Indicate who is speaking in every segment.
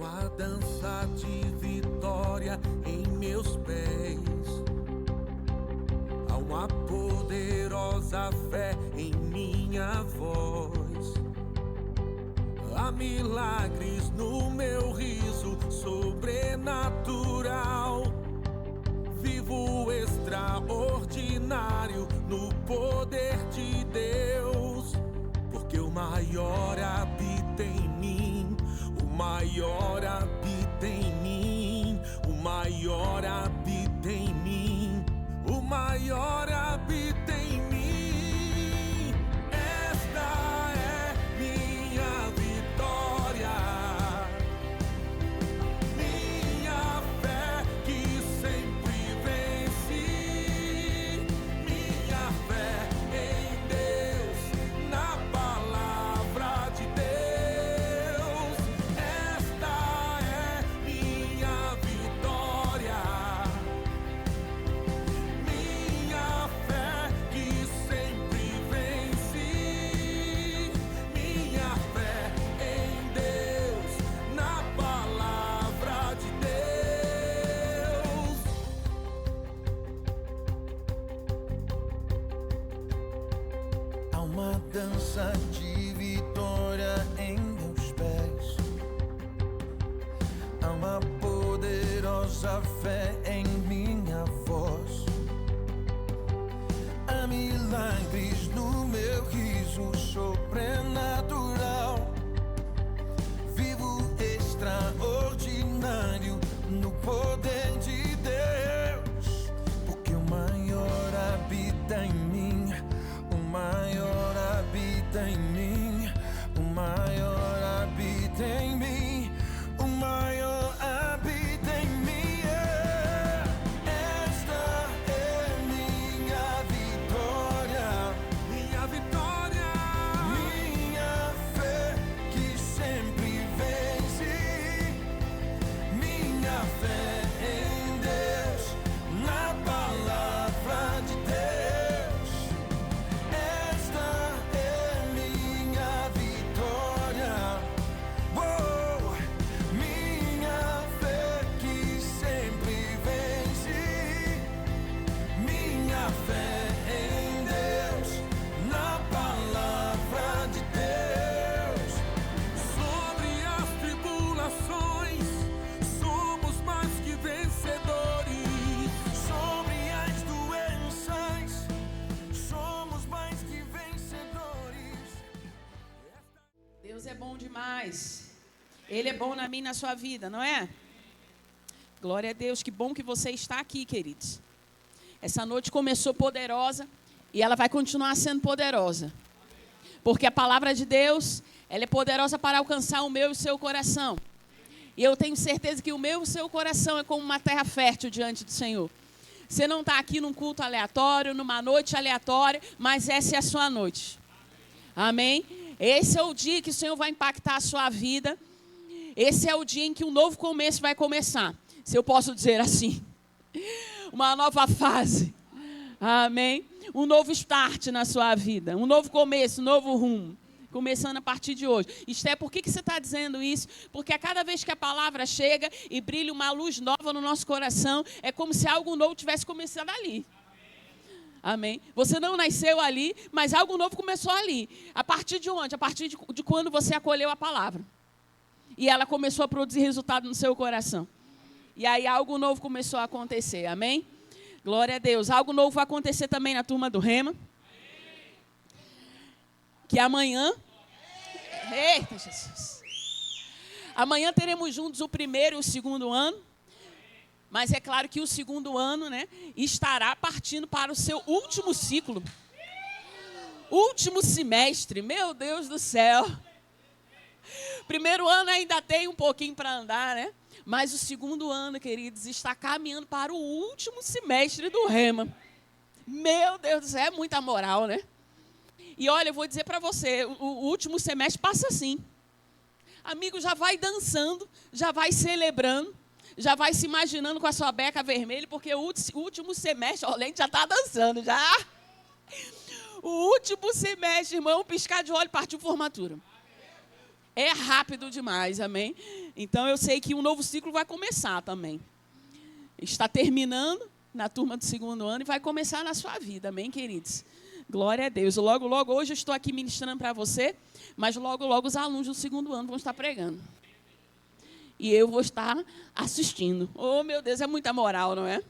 Speaker 1: uma dança de vitória em meus pés. Há uma poderosa fé em minha voz. Há milagres no meu riso sobrenatural. Vivo extraordinário no poder de Deus. Porque o maior habita em mim. O maior habita em mim. O maior habita em mim. O maior habita em mim. Esta é minha vitória. Minha fé que sempre vence. Minha fé em Deus, na palavra de Deus. Esta é minha vitória. Minha fé que sempre vence. Minha fé em Deus, na palavra de Deus. Há uma dança de vitória em meus pés. Há uma poderosa fé em minha voz. Há milagres no meu riso sobrenatural. Vivo extraordinário no poder de Deus. Porque o maior habita em mim. O maior habita em mim. O maior habita em mim. O maior habita em mim. Esta é minha vitória. Minha vitória. Minha fé que sempre vence. Minha fé em Deus, na palavra de Deus. Esta é minha vitória. Oh, minha fé que sempre vence. Minha fé em Deus, na palavra de Deus. Sobre as tribulações, somos mais que vencedores. Sobre as doenças, somos mais que vencedores.
Speaker 2: Deus é bom demais. Ele é bom na minha e na sua vida, não é? Glória a Deus, que bom que você está aqui, queridos. Essa noite começou poderosa e ela vai continuar sendo poderosa. Porque a palavra de Deus, ela é poderosa para alcançar o meu e o seu coração. E eu tenho certeza que o meu e o seu coração é como uma terra fértil diante do Senhor. Você não está aqui num culto aleatório, numa noite aleatória, mas essa é a sua noite. Amém? Esse é o dia que o Senhor vai impactar a sua vida. Esse é o dia em que um novo começo vai começar. Se eu posso dizer assim. Uma nova fase. Amém? Um novo start na sua vida. Um novo começo, um novo rumo. Começando a partir de hoje. Esté, por que você está dizendo isso? Porque a cada vez que a palavra chega e brilha uma luz nova no nosso coração, é como se algo novo tivesse começado ali. Amém? Você não nasceu ali, mas algo novo começou ali. A partir de onde? A partir de quando você acolheu a palavra. E ela começou a produzir resultado no seu coração. E aí algo novo começou a acontecer. Amém? Glória a Deus. Algo novo vai acontecer também na turma do Rema. Que amanhã... Eita, Jesus. Amanhã teremos juntos o primeiro e o segundo ano. Mas é claro que o segundo ano, né, estará partindo para o seu último ciclo. Último semestre. Meu Deus do céu. Primeiro ano ainda tem um pouquinho para andar, né? Mas o segundo ano, queridos, está caminhando para o último semestre do Rema. Meu Deus do céu, é muita moral, né? E olha, eu vou dizer para você, o último semestre passa assim. Amigo, já vai dançando, já vai celebrando, já vai se imaginando com a sua beca vermelha, porque o último semestre, ó, o Lente já está dançando, já. O último semestre, irmão, piscar de olho, partiu formatura. É rápido demais, amém? Então eu sei que um novo ciclo vai começar também. Está terminando na turma do 2º ano e vai começar na sua vida, amém, queridos? Glória a Deus. Logo, logo, hoje eu estou aqui ministrando para você, mas logo, logo os alunos do 2º ano vão estar pregando. E eu vou estar assistindo. Oh, meu Deus, é muita moral, não é?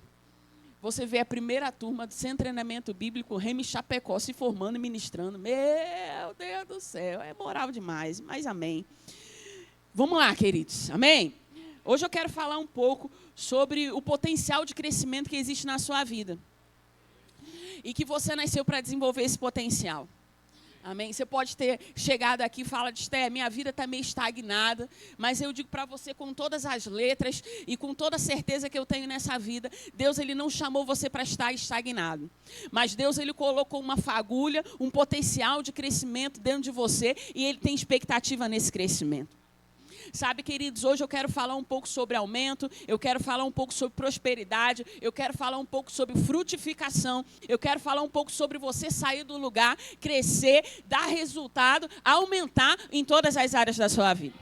Speaker 2: Você vê a primeira turma do Centro de Treinamento Bíblico, Remy Chapecó, se formando e ministrando. Meu Deus do céu, é moral demais, mas amém. Vamos lá, queridos, amém? Hoje eu quero falar um pouco sobre o potencial de crescimento que existe na sua vida. E que você nasceu para desenvolver esse potencial. Amém? Você pode ter chegado aqui e falar de Esté, minha vida está meio estagnada, mas eu digo para você com todas as letras e com toda a certeza que eu tenho nessa vida, Deus ele não chamou você para estar estagnado. Mas Deus ele colocou uma fagulha, um potencial de crescimento dentro de você e ele tem expectativa nesse crescimento. Sabe, queridos, hoje eu quero falar um pouco sobre aumento, eu quero falar um pouco sobre prosperidade, eu quero falar um pouco sobre frutificação, eu quero falar um pouco sobre você sair do lugar, crescer, dar resultado, aumentar em todas as áreas da sua vida.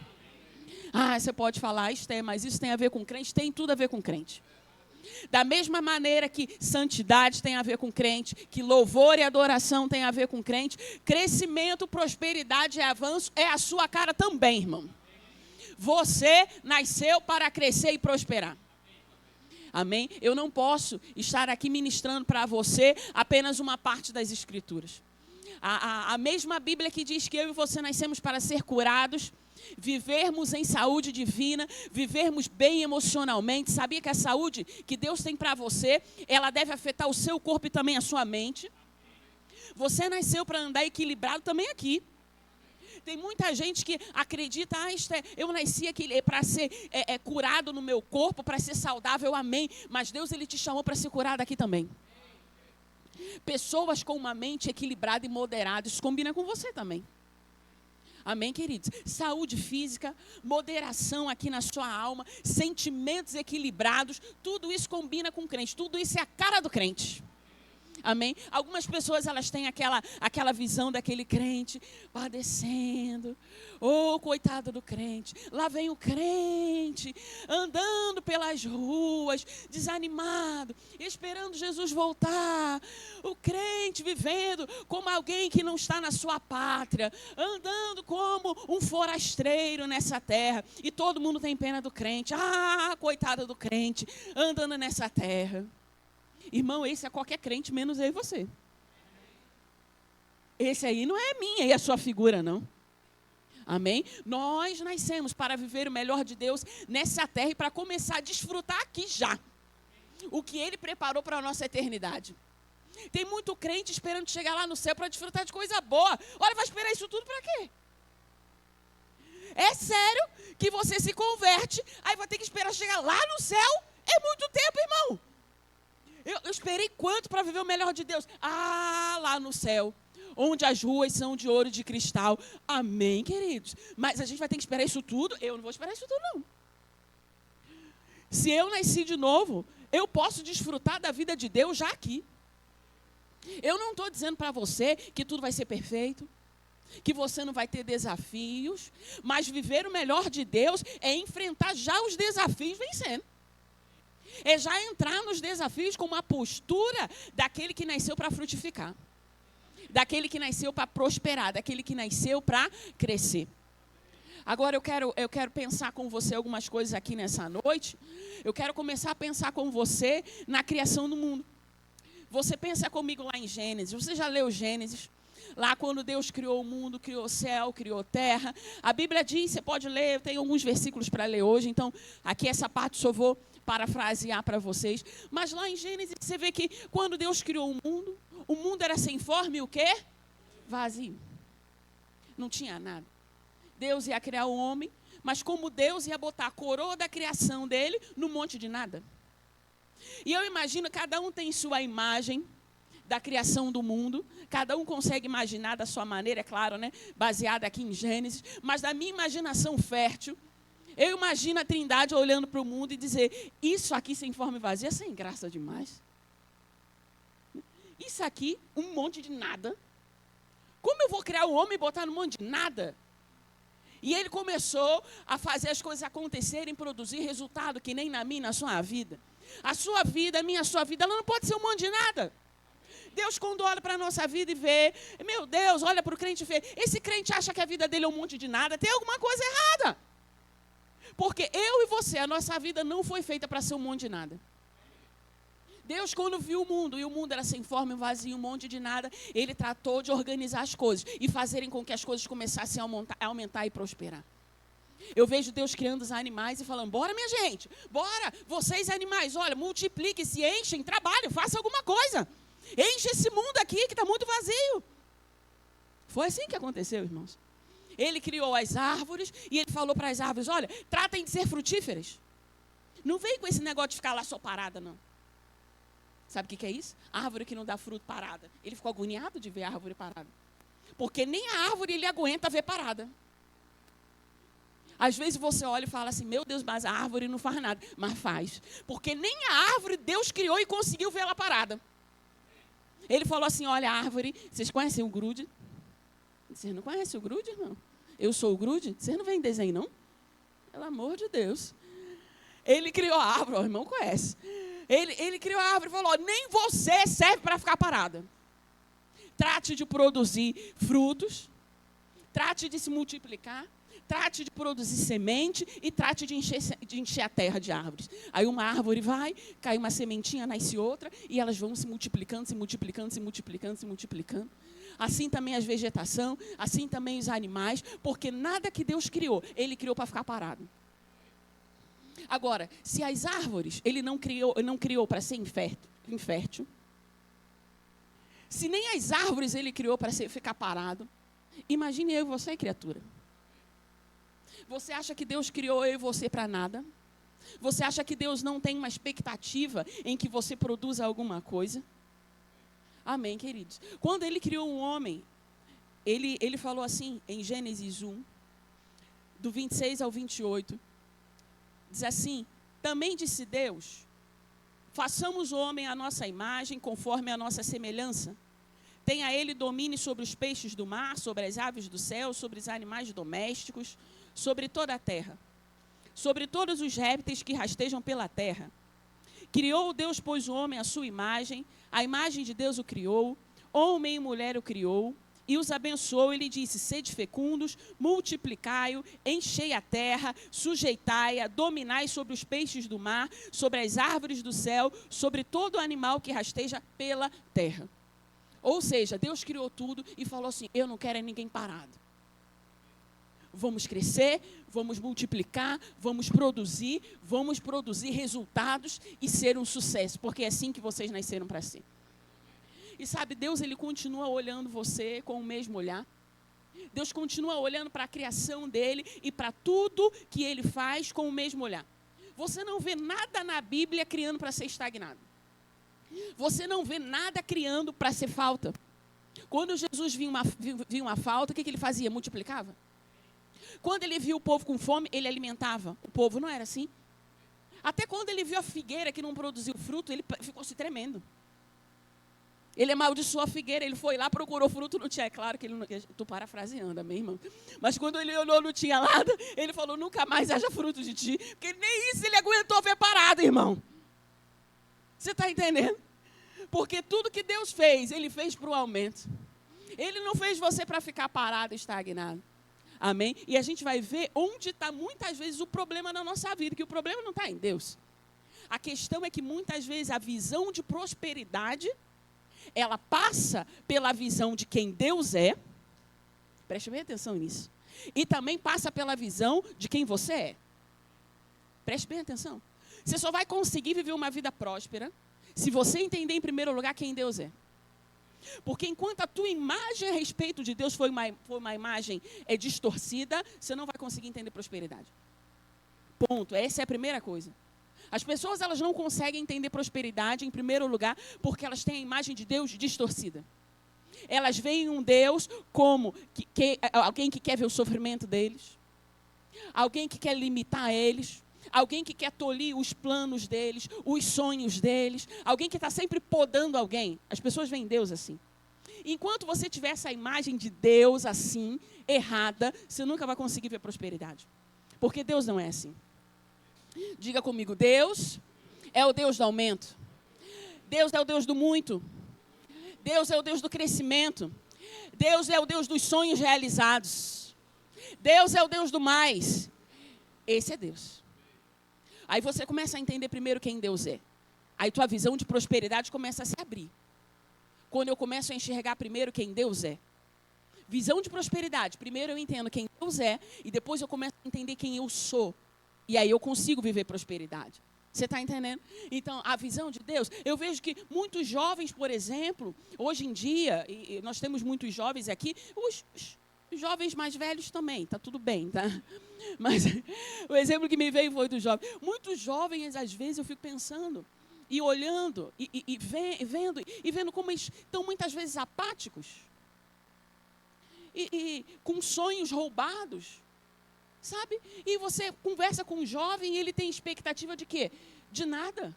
Speaker 2: Ah, você pode falar, Esté, mas isso tem a ver com crente? Tem tudo a ver com crente. Da mesma maneira que santidade tem a ver com crente, que louvor e adoração tem a ver com crente, crescimento, prosperidade e avanço é a sua cara também, irmão. Você nasceu para crescer e prosperar. Amém? Eu não posso estar aqui ministrando para você apenas uma parte das Escrituras. A mesma Bíblia que diz que eu e você nascemos para ser curados, vivermos em saúde divina, vivermos bem emocionalmente. Sabia que a saúde que Deus tem para você, ela deve afetar o seu corpo e também a sua mente? Você nasceu para andar equilibrado também aqui. Tem muita gente que acredita, eu nasci aqui para ser curado no meu corpo, para ser saudável, amém. Mas Deus ele te chamou para ser curado aqui também. Pessoas com uma mente equilibrada e moderada, isso combina com você também. Amém, queridos? Saúde física, moderação aqui na sua alma, sentimentos equilibrados, tudo isso combina com o crente, tudo isso é a cara do crente. Amém? Algumas pessoas elas têm aquela visão daquele crente padecendo. Oh, coitado do crente. Lá vem o crente andando pelas ruas, desanimado, esperando Jesus voltar. O crente vivendo como alguém que não está na sua pátria, andando como um forasteiro nessa terra. E todo mundo tem pena do crente. Ah, coitado do crente andando nessa terra. Irmão, esse é qualquer crente, menos eu e você. Esse aí não é minha e a sua figura, não. Amém? Nós nascemos para viver o melhor de Deus nessa terra e para começar a desfrutar aqui já. O que Ele preparou para a nossa eternidade. Tem muito crente esperando chegar lá no céu para desfrutar de coisa boa. Olha, vai esperar isso tudo para quê? É sério que você se converte, aí vai ter que esperar chegar lá no céu? É muito tempo, irmão. Eu esperei quanto para viver o melhor de Deus? Ah, lá no céu, onde as ruas são de ouro e de cristal. Amém, queridos? Mas a gente vai ter que esperar isso tudo? Eu não vou esperar isso tudo, não. Se eu nasci de novo, eu posso desfrutar da vida de Deus já aqui. Eu não estou dizendo para você que tudo vai ser perfeito, que você não vai ter desafios, mas viver o melhor de Deus é enfrentar já os desafios vencendo. É já entrar nos desafios com uma postura daquele que nasceu para frutificar. Daquele que nasceu para prosperar, daquele que nasceu para crescer. Agora eu quero pensar com você algumas coisas aqui nessa noite. Eu quero começar a pensar com você na criação do mundo. Você pensa comigo lá em Gênesis. Você já leu Gênesis? Lá quando Deus criou o mundo, criou o céu, criou terra. A Bíblia diz, você pode ler, eu tenho alguns versículos para ler hoje. Então, aqui essa parte só vou parafrasear para vocês. Mas lá em Gênesis você vê que quando Deus criou o mundo era sem forma e o quê? Vazio. Não tinha nada. Deus ia criar o homem, mas como Deus ia botar a coroa da criação dele num monte de nada. E eu imagino, cada um tem sua imagem da criação do mundo, cada um consegue imaginar da sua maneira, é claro, né? Baseada aqui em Gênesis, mas da minha imaginação fértil, eu imagino a Trindade olhando para o mundo e dizer, isso aqui sem forma e vazia é sem graça demais. Isso aqui, um monte de nada. Como eu vou criar o homem e botar num monte de nada? E ele começou a fazer as coisas acontecerem, produzir resultado, que nem na minha, na sua vida. A sua vida, a minha, a sua vida, ela não pode ser um monte de nada. Deus, quando olha para a nossa vida e vê, meu Deus, olha para o crente e vê, esse crente acha que a vida dele é um monte de nada, tem alguma coisa errada. Porque eu e você, a nossa vida não foi feita para ser um monte de nada. Deus, quando viu o mundo, e o mundo era sem forma, vazio, um monte de nada, ele tratou de organizar as coisas e fazerem com que as coisas começassem a aumentar e prosperar. Eu vejo Deus criando os animais e falando, bora minha gente, bora, vocês animais, olha, multipliquem, se enchem, trabalhem, façam alguma coisa. Enche esse mundo aqui que está muito vazio. Foi assim que aconteceu, irmãos. Ele criou as árvores e ele falou para as árvores, olha, tratem de ser frutíferas. Não vem com esse negócio de ficar lá só parada, não. Sabe o que é isso? Árvore que não dá fruto parada. Ele ficou agoniado de ver a árvore parada. Porque nem a árvore ele aguenta ver parada. Às vezes você olha e fala assim, meu Deus, mas a árvore não faz nada. Mas faz. Porque nem a árvore Deus criou e conseguiu ver ela parada. Ele falou assim, olha a árvore, vocês conhecem o grude? Vocês não conhecem o grude, irmão? Eu sou o grude? Vocês não veem desenho, não? Pelo amor de Deus. Ele criou a árvore, o irmão conhece. Ele criou a árvore e falou, nem você serve para ficar parada. Trate de produzir frutos, trate de se multiplicar, trate de produzir semente e trate de encher a terra de árvores. Aí uma árvore vai, cai uma sementinha, nasce outra, e elas vão se multiplicando, se multiplicando, se multiplicando, se multiplicando. Assim também as vegetação, assim também os animais, porque nada que Deus criou, Ele criou para ficar parado. Agora, se as árvores Ele não criou para ser infértil, se nem as árvores Ele criou para ficar parado, imagine eu e você, criatura. Você acha que Deus criou eu e você para nada? Você acha que Deus não tem uma expectativa em que você produza alguma coisa? Amém, queridos. Quando Ele criou um homem, Ele falou assim, em Gênesis 1, do 26 ao 28, diz assim, também disse Deus, façamos o homem à nossa imagem, conforme a nossa semelhança. Tenha ele domínio sobre os peixes do mar, sobre as aves do céu, sobre os animais domésticos, sobre toda a terra, sobre todos os répteis que rastejam pela terra. Criou Deus, pois, o homem à sua imagem, a imagem de Deus o criou, homem e mulher o criou, e os abençoou, e lhe disse, sede fecundos, multiplicai-o, enchei a terra, sujeitai-a, dominai sobre os peixes do mar, sobre as árvores do céu, sobre todo animal que rasteja pela terra. Ou seja, Deus criou tudo e falou assim, eu não quero ninguém parado. Vamos crescer, vamos multiplicar, vamos produzir resultados e ser um sucesso, porque é assim que vocês nasceram para ser. E sabe, Deus, Ele continua olhando você com o mesmo olhar. Deus continua olhando para a criação dEle e para tudo que Ele faz com o mesmo olhar. Você não vê nada na Bíblia criando para ser estagnado. Você não vê nada criando para ser falta. Quando Jesus via uma falta, o que Ele fazia? Multiplicava. Quando Ele viu o povo com fome, Ele alimentava. O povo não era assim. Até quando Ele viu a figueira que não produziu fruto, Ele ficou se tremendo. Ele amaldiçoou a figueira, ele foi lá, procurou fruto, não tinha. É claro que ele não... Estou parafraseando, amém, irmão? Mas quando ele olhou, não tinha nada, ele falou, nunca mais haja fruto de ti. Porque nem isso ele aguentou ver parado, irmão. Você está entendendo? Porque tudo que Deus fez, Ele fez para o aumento. Ele não fez você para ficar parado, estagnado. Amém? E a gente vai ver onde está muitas vezes o problema na nossa vida, que o problema não está em Deus. A questão é que muitas vezes a visão de prosperidade, ela passa pela visão de quem Deus é. Preste bem atenção nisso. E também passa pela visão de quem você é. Preste bem atenção. Você só vai conseguir viver uma vida próspera se você entender em primeiro lugar quem Deus é. Porque enquanto a tua imagem a respeito de Deus foi uma imagem distorcida, você não vai conseguir entender prosperidade. Ponto. Essa é a primeira coisa. As pessoas, elas não conseguem entender prosperidade, em primeiro lugar, porque elas têm a imagem de Deus distorcida. Elas veem um Deus como alguém que quer ver o sofrimento deles, alguém que quer limitar eles, alguém que quer tolir os planos deles, os sonhos deles, alguém que está sempre podando alguém. As pessoas veem Deus assim. Enquanto você tiver essa imagem de Deus assim, errada, você nunca vai conseguir ver prosperidade. Porque Deus não é assim. Diga comigo, Deus é o Deus do aumento. Deus é o Deus do muito. Deus é o Deus do crescimento. Deus é o Deus dos sonhos realizados. Deus é o Deus do mais. Esse é Deus. Aí você começa a entender primeiro quem Deus é. Aí tua visão de prosperidade começa a se abrir. Quando eu começo a enxergar primeiro quem Deus é. Visão de prosperidade. Primeiro eu entendo quem Deus é e depois eu começo a entender quem eu sou. E aí eu consigo viver prosperidade. Você está entendendo? Então, a visão de Deus, eu vejo que muitos jovens, por exemplo, hoje em dia, e nós temos muitos jovens aqui, os jovens mais velhos também, tá tudo bem, tá? Mas o exemplo que me veio foi do jovem. Muitos jovens, às vezes, eu fico pensando e olhando e vendo como eles estão muitas vezes apáticos e com sonhos roubados. Sabe? E você conversa com um jovem e ele tem expectativa de quê? De nada.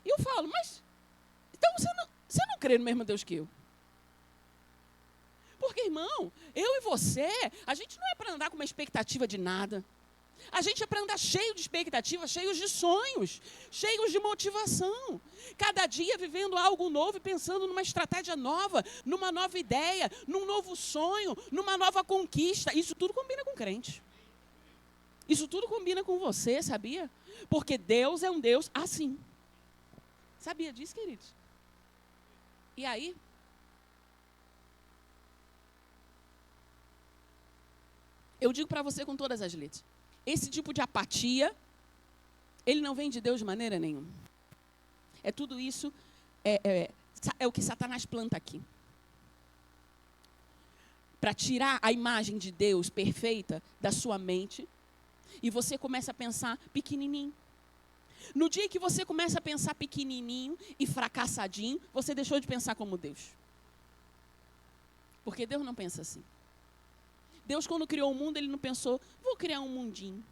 Speaker 2: E eu falo, mas então você não crê no mesmo Deus que eu. Porque, irmão, eu e você, a gente não é para andar com uma expectativa de nada. A gente é para andar cheio de expectativa, cheios de sonhos, cheios de motivação. Cada dia vivendo algo novo e pensando numa estratégia nova, numa nova ideia, num novo sonho, numa nova conquista. Isso tudo combina com crente. Isso tudo combina com você, sabia? Porque Deus é um Deus assim. Sabia disso, queridos? E aí? Eu digo para você com todas as letras. Esse tipo de apatia, ele não vem de Deus de maneira nenhuma. É tudo isso, é o que Satanás planta aqui. Para tirar a imagem de Deus perfeita da sua mente. E você começa a pensar pequenininho. No dia que você começa a pensar pequenininho e fracassadinho, você deixou de pensar como Deus. Porque Deus não pensa assim. Deus, quando criou o mundo, ele não pensou, vou criar um mundinho.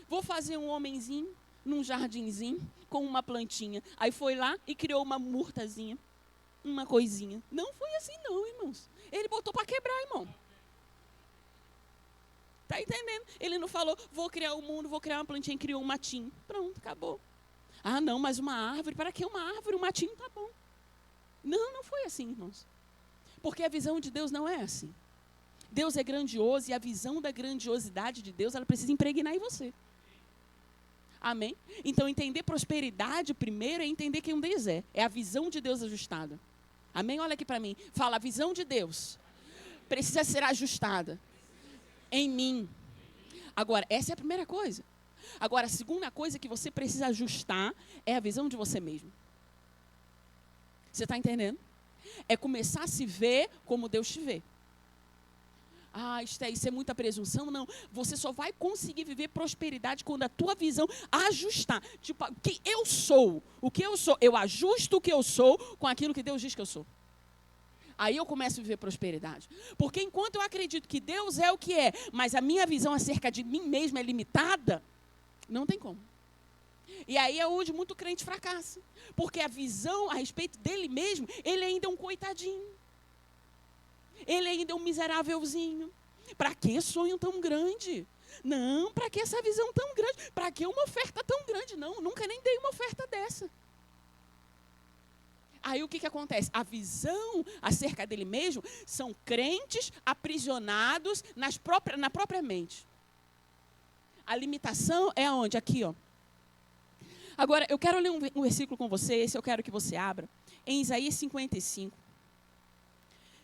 Speaker 2: Vou fazer um homenzinho num jardinzinho com uma plantinha. Aí foi lá e criou uma murtazinha, uma coisinha. Não foi assim não, irmãos. Ele botou para quebrar, irmão. Está entendendo? Ele não falou, vou criar o mundo, vou criar uma plantinha, criou um matinho. Pronto, acabou. Ah, não, mas uma árvore, para que uma árvore? Um matinho tá bom. Não, não foi assim, irmãos. Porque a visão de Deus não é assim. Deus é grandioso e a visão da grandiosidade de Deus, ela precisa impregnar em você. Amém? Então, entender prosperidade primeiro é entender quem Deus é. É a visão de Deus ajustada. Amém? Olha aqui para mim. Fala, a visão de Deus precisa ser ajustada em mim. Agora, essa é a primeira coisa. Agora, a segunda coisa que você precisa ajustar é a visão de você mesmo. Você está entendendo? É começar a se ver como Deus te vê. Ah, isso é muita presunção. Não, você só vai conseguir viver prosperidade quando a tua visão ajustar. Tipo, o que eu sou, eu ajusto o que eu sou com aquilo que Deus diz que eu sou. Aí eu começo a viver prosperidade. Porque enquanto eu acredito que Deus é o que é, mas a minha visão acerca de mim mesma é limitada, não tem como. E aí é onde muito crente fracassa. Porque a visão a respeito dele mesmo, ele ainda é um coitadinho. Ele ainda é um miserávelzinho. Para que sonho tão grande? Não, para que essa visão tão grande? Para que uma oferta tão grande? Não, nunca nem dei uma oferta dessa. Aí o que acontece? A visão acerca dele mesmo são crentes aprisionados na própria mente. A limitação é aonde? Aqui, ó. Agora, eu quero ler um versículo com você, esse eu quero que você abra. Em Isaías 55,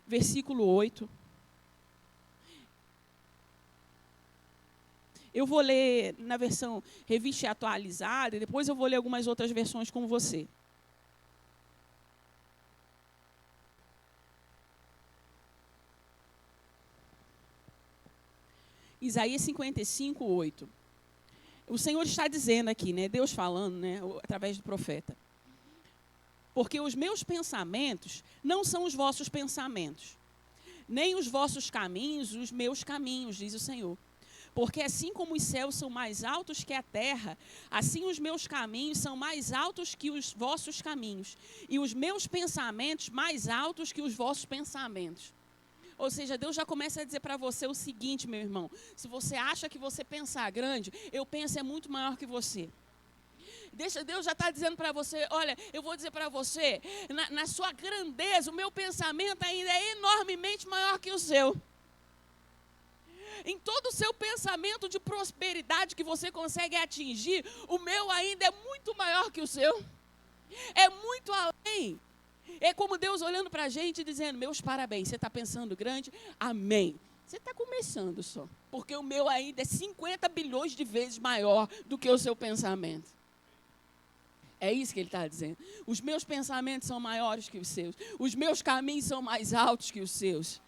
Speaker 2: versículo 8. Eu vou ler na versão revista e atualizada, e depois eu vou ler algumas outras versões com você. Isaías 55, 8. O Senhor está dizendo aqui, né? Deus falando, né? Através do profeta. Porque os meus pensamentos não são os vossos pensamentos, nem os vossos caminhos, os meus caminhos, diz o Senhor. Porque assim como os céus são mais altos que a terra, assim os meus caminhos são mais altos que os vossos caminhos, e os meus pensamentos mais altos que os vossos pensamentos. Ou seja, Deus já começa a dizer para você o seguinte, meu irmão: se você acha que você pensar grande, eu penso é muito maior que você. Deus já está dizendo para você: olha, eu vou dizer para você, na sua grandeza, o meu pensamento ainda é enormemente maior que o seu. Em todo o seu pensamento de prosperidade que você consegue atingir, o meu ainda é muito maior que o seu. É muito além. É como Deus olhando para a gente e dizendo: meus parabéns, você está pensando grande? Amém. Você está começando só. Porque o meu ainda é 50 bilhões de vezes maior do que o seu pensamento. É isso que ele está dizendo. Os meus pensamentos são maiores que os seus. Os meus caminhos são mais altos que os seus.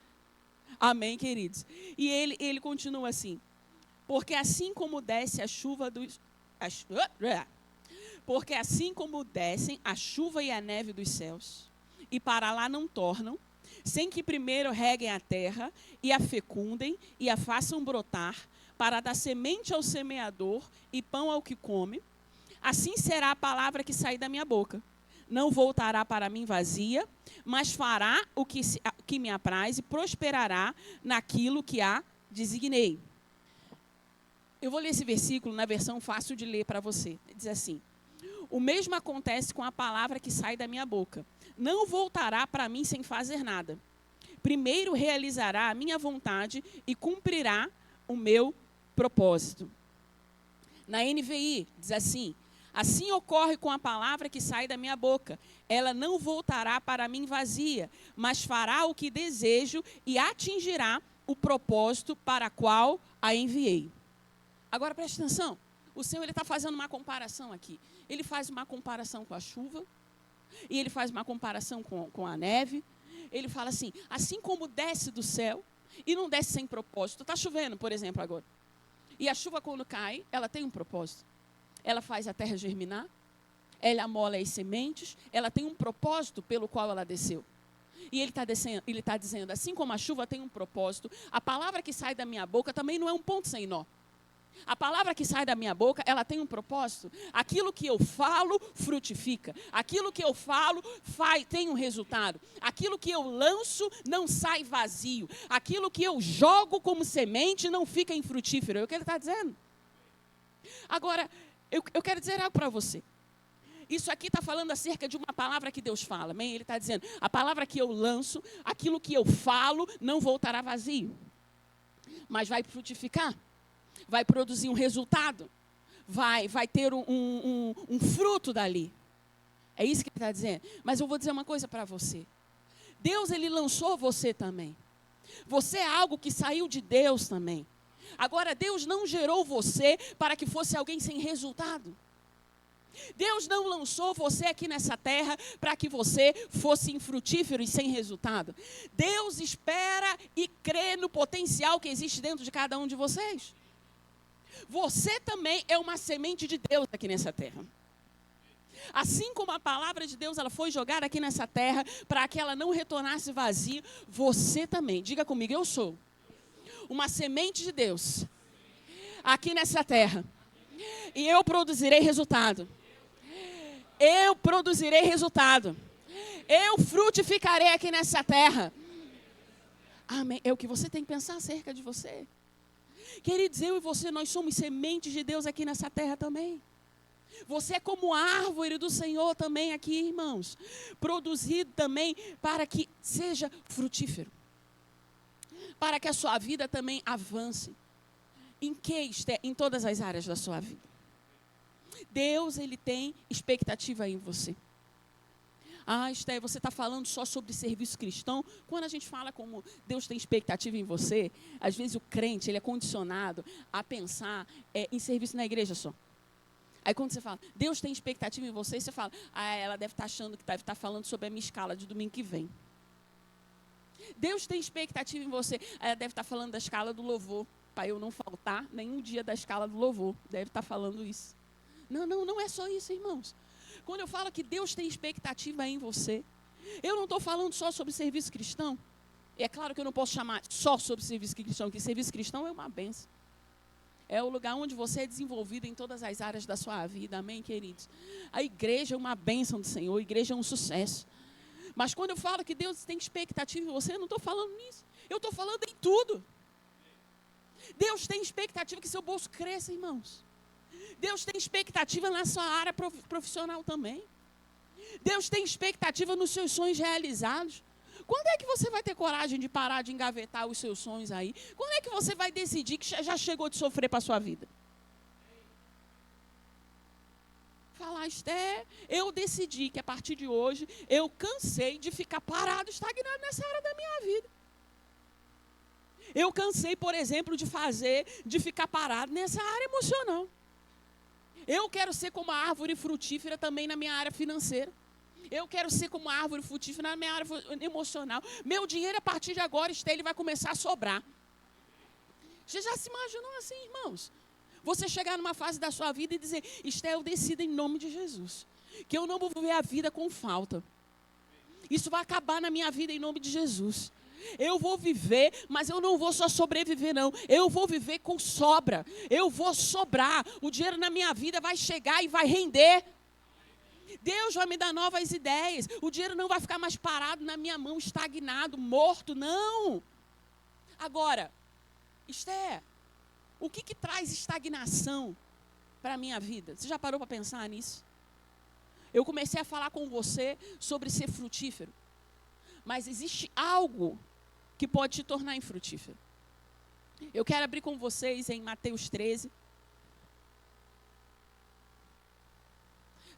Speaker 2: Amém, queridos? E ele continua assim: porque assim como desce a chuva dos... Porque assim como descem a chuva e a neve dos céus, e para lá não tornam, sem que primeiro reguem a terra, e a fecundem, e a façam brotar, para dar semente ao semeador e pão ao que come, assim será a palavra que sair da minha boca. Não voltará para mim vazia, mas fará o que me apraz e prosperará naquilo que a designei. Eu vou ler esse versículo na versão fácil de ler para você. Diz assim: o mesmo acontece com a palavra que sai da minha boca. Não voltará para mim sem fazer nada. Primeiro realizará a minha vontade e cumprirá o meu propósito. Na NVI, diz assim: assim ocorre com a palavra que sai da minha boca. Ela não voltará para mim vazia, mas fará o que desejo e atingirá o propósito para o qual a enviei. Agora preste atenção. O Senhor está fazendo uma comparação aqui. Ele faz uma comparação com a chuva, e ele faz uma comparação com a neve. Ele fala assim: assim como desce do céu, e não desce sem propósito. Está chovendo, por exemplo, agora. E a chuva, quando cai, ela tem um propósito. Ela faz a terra germinar, ela amola as sementes, ela tem um propósito pelo qual ela desceu. E ele está dizendo: assim como a chuva tem um propósito, a palavra que sai da minha boca também não é um ponto sem nó. A palavra que sai da minha boca, ela tem um propósito. Aquilo que eu falo, frutifica. Aquilo que eu falo, tem um resultado. Aquilo que eu lanço, não sai vazio. Aquilo que eu jogo como semente, não fica infrutífero. É o que ele está dizendo. Agora, eu quero dizer algo para você. Isso aqui está falando acerca de uma palavra que Deus fala. Amém? Ele está dizendo: a palavra que eu lanço, aquilo que eu falo, não voltará vazio. Mas vai frutificar. Vai produzir um resultado, vai ter um fruto dali. É isso que ele está dizendo. Mas eu vou dizer uma coisa para você. Deus, ele lançou você também. Você é algo que saiu de Deus também. Agora, Deus não gerou você para que fosse alguém sem resultado. Deus não lançou você aqui nessa terra para que você fosse infrutífero e sem resultado. Deus espera e crê no potencial que existe dentro de cada um de vocês. Você também é uma semente de Deus aqui nessa terra. Assim como a palavra de Deus, ela foi jogada aqui nessa terra para que ela não retornasse vazia, você também, diga comigo: eu sou uma semente de Deus aqui nessa terra. E eu produzirei resultado. Eu produzirei resultado. Eu frutificarei aqui nessa terra. Amém. É o que você tem que pensar acerca de você. Queridos, eu e você, nós somos sementes de Deus aqui nessa terra também. Você é como árvore do Senhor também aqui, irmãos. Produzido também para que seja frutífero. Para que a sua vida também avance. Em que, Esther? Em todas as áreas da sua vida. Deus, ele tem expectativa em você. Ah, Esther, você está falando só sobre serviço cristão. Quando a gente fala como Deus tem expectativa em você, às vezes o crente, ele é condicionado a pensar em serviço na igreja só. Aí quando você fala, Deus tem expectativa em você, você fala: ah, ela deve estar achando que deve estar falando sobre a minha escala de domingo que vem. Deus tem expectativa em você, ela deve estar falando da escala do louvor, para eu não faltar nenhum dia da escala do louvor. Deve estar falando isso. Não é só isso, irmãos. Quando eu falo que Deus tem expectativa em você, eu não estou falando só sobre serviço cristão. É claro que eu não posso chamar só sobre serviço cristão, porque serviço cristão é uma bênção. É o lugar onde você é desenvolvido em todas as áreas da sua vida. Amém, queridos? A igreja é uma bênção do Senhor. A igreja é um sucesso. Mas quando eu falo que Deus tem expectativa em você, eu não estou falando nisso. Eu estou falando em tudo. Deus tem expectativa que seu bolso cresça, irmãos. Deus tem expectativa na sua área profissional também. Deus tem expectativa nos seus sonhos realizados. Quando é que você vai ter coragem de parar de engavetar os seus sonhos aí? Quando é que você vai decidir que já chegou de sofrer para a sua vida? Falar, Esther, eu decidi que a partir de hoje eu cansei de ficar parado, estagnado nessa área da minha vida. Eu cansei, por exemplo, de ficar parado nessa área emocional. Eu quero ser como a árvore frutífera também na minha área financeira. Eu quero ser como a árvore frutífera na minha área emocional. Meu dinheiro, a partir de agora, Esther, ele vai começar a sobrar. Você já se imaginou assim, irmãos? Você chegar numa fase da sua vida e dizer, Esther, eu decido em nome de Jesus, que eu não vou viver a vida com falta. Isso vai acabar na minha vida em nome de Jesus. Eu vou viver, mas eu não vou só sobreviver, não. Eu vou viver com sobra. Eu vou sobrar. O dinheiro na minha vida vai chegar e vai render. Deus vai me dar novas ideias. O dinheiro não vai ficar mais parado na minha mão, estagnado, morto, não. Agora, Esther, o que traz estagnação para a minha vida? Você já parou para pensar nisso? Eu comecei a falar com você sobre ser frutífero. Mas existe algo que pode te tornar infrutífero. Eu quero abrir com vocês em Mateus 13.